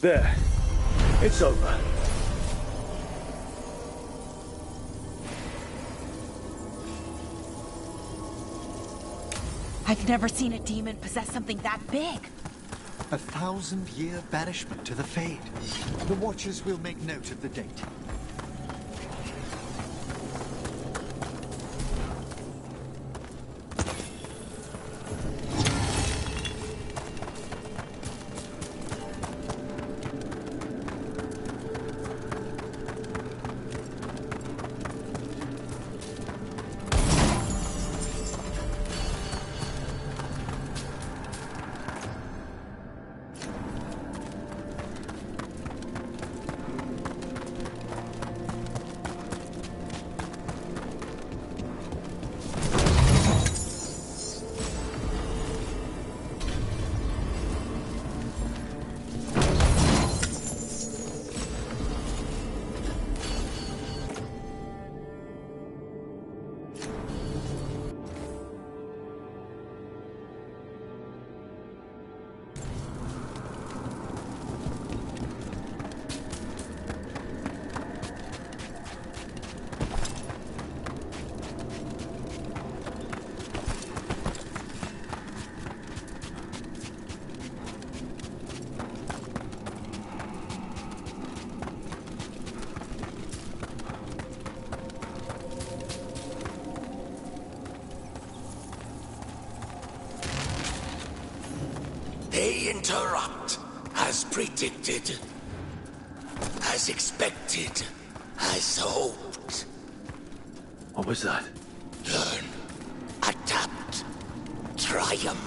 There. It's over. I've never seen a demon possess something that big. 1,000-year banishment to the Fade. The Watchers will make note of the date. They interrupt, as predicted, as expected, as hoped. What was that? Learn, adapt, triumph.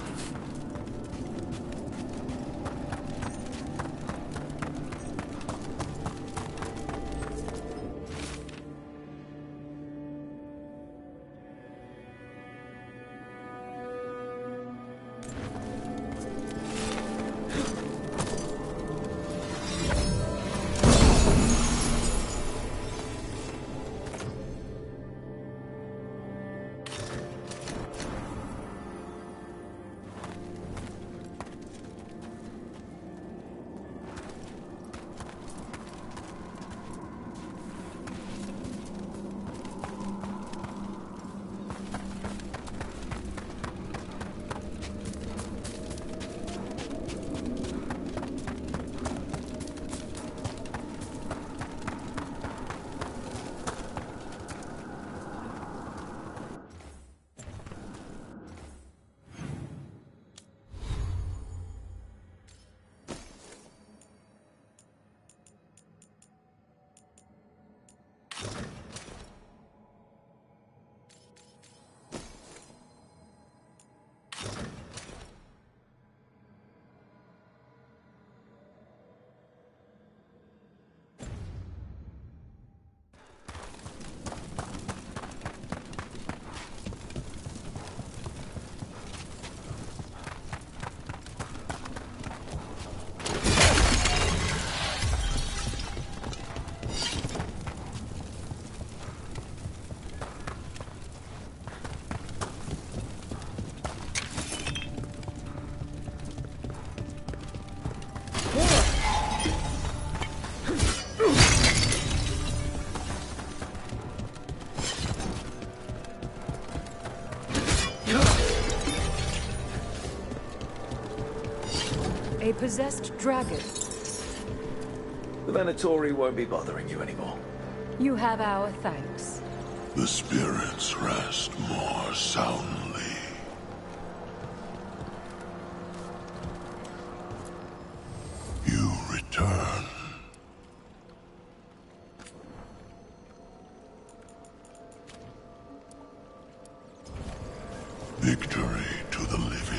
A possessed dragon. The Venatori won't be bothering you anymore. You have our thanks. The spirits rest more soundly. You return. Victory to the living.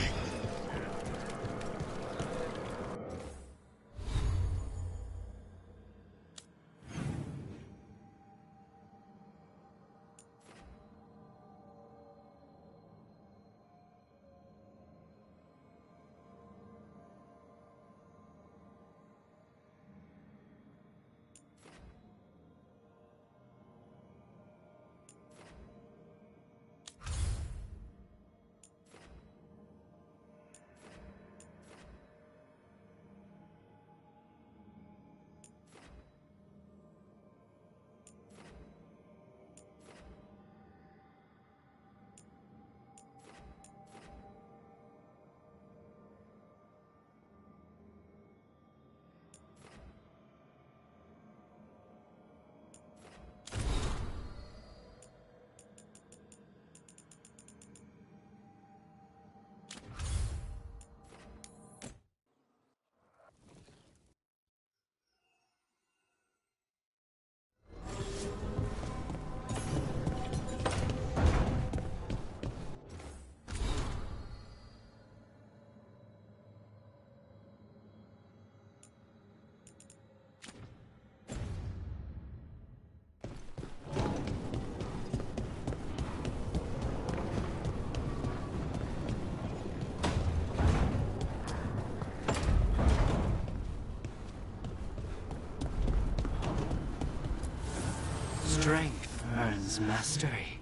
Strength earns mastery.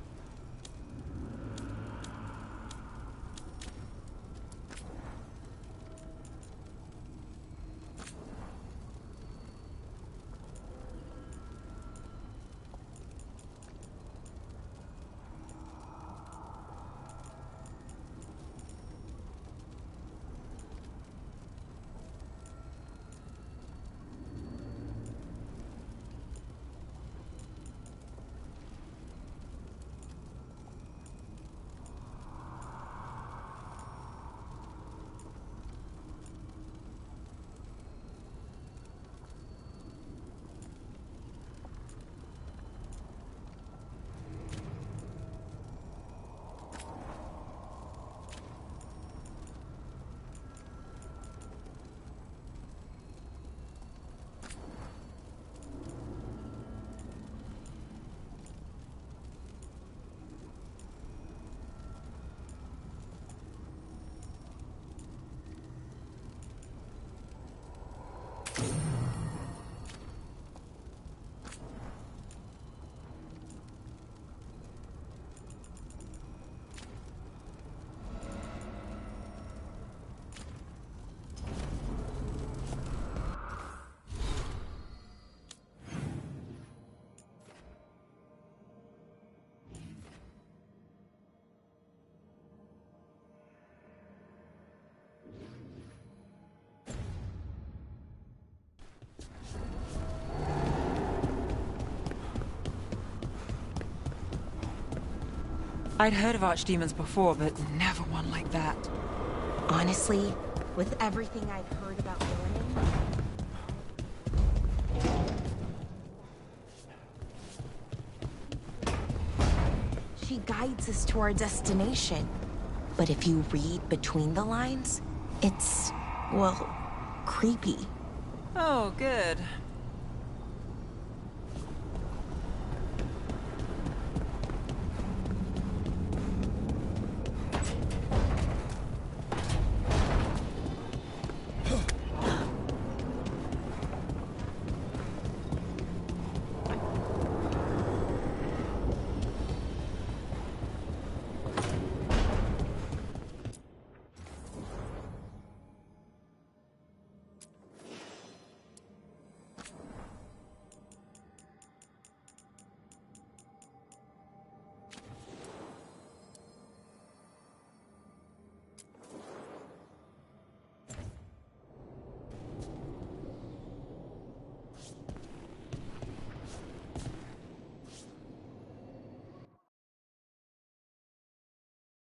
I'd heard of archdemons before, but never one like that. Honestly, with everything I've heard about villainy, she guides us to our destination. But if you read between the lines, it's, well, creepy. Oh, good.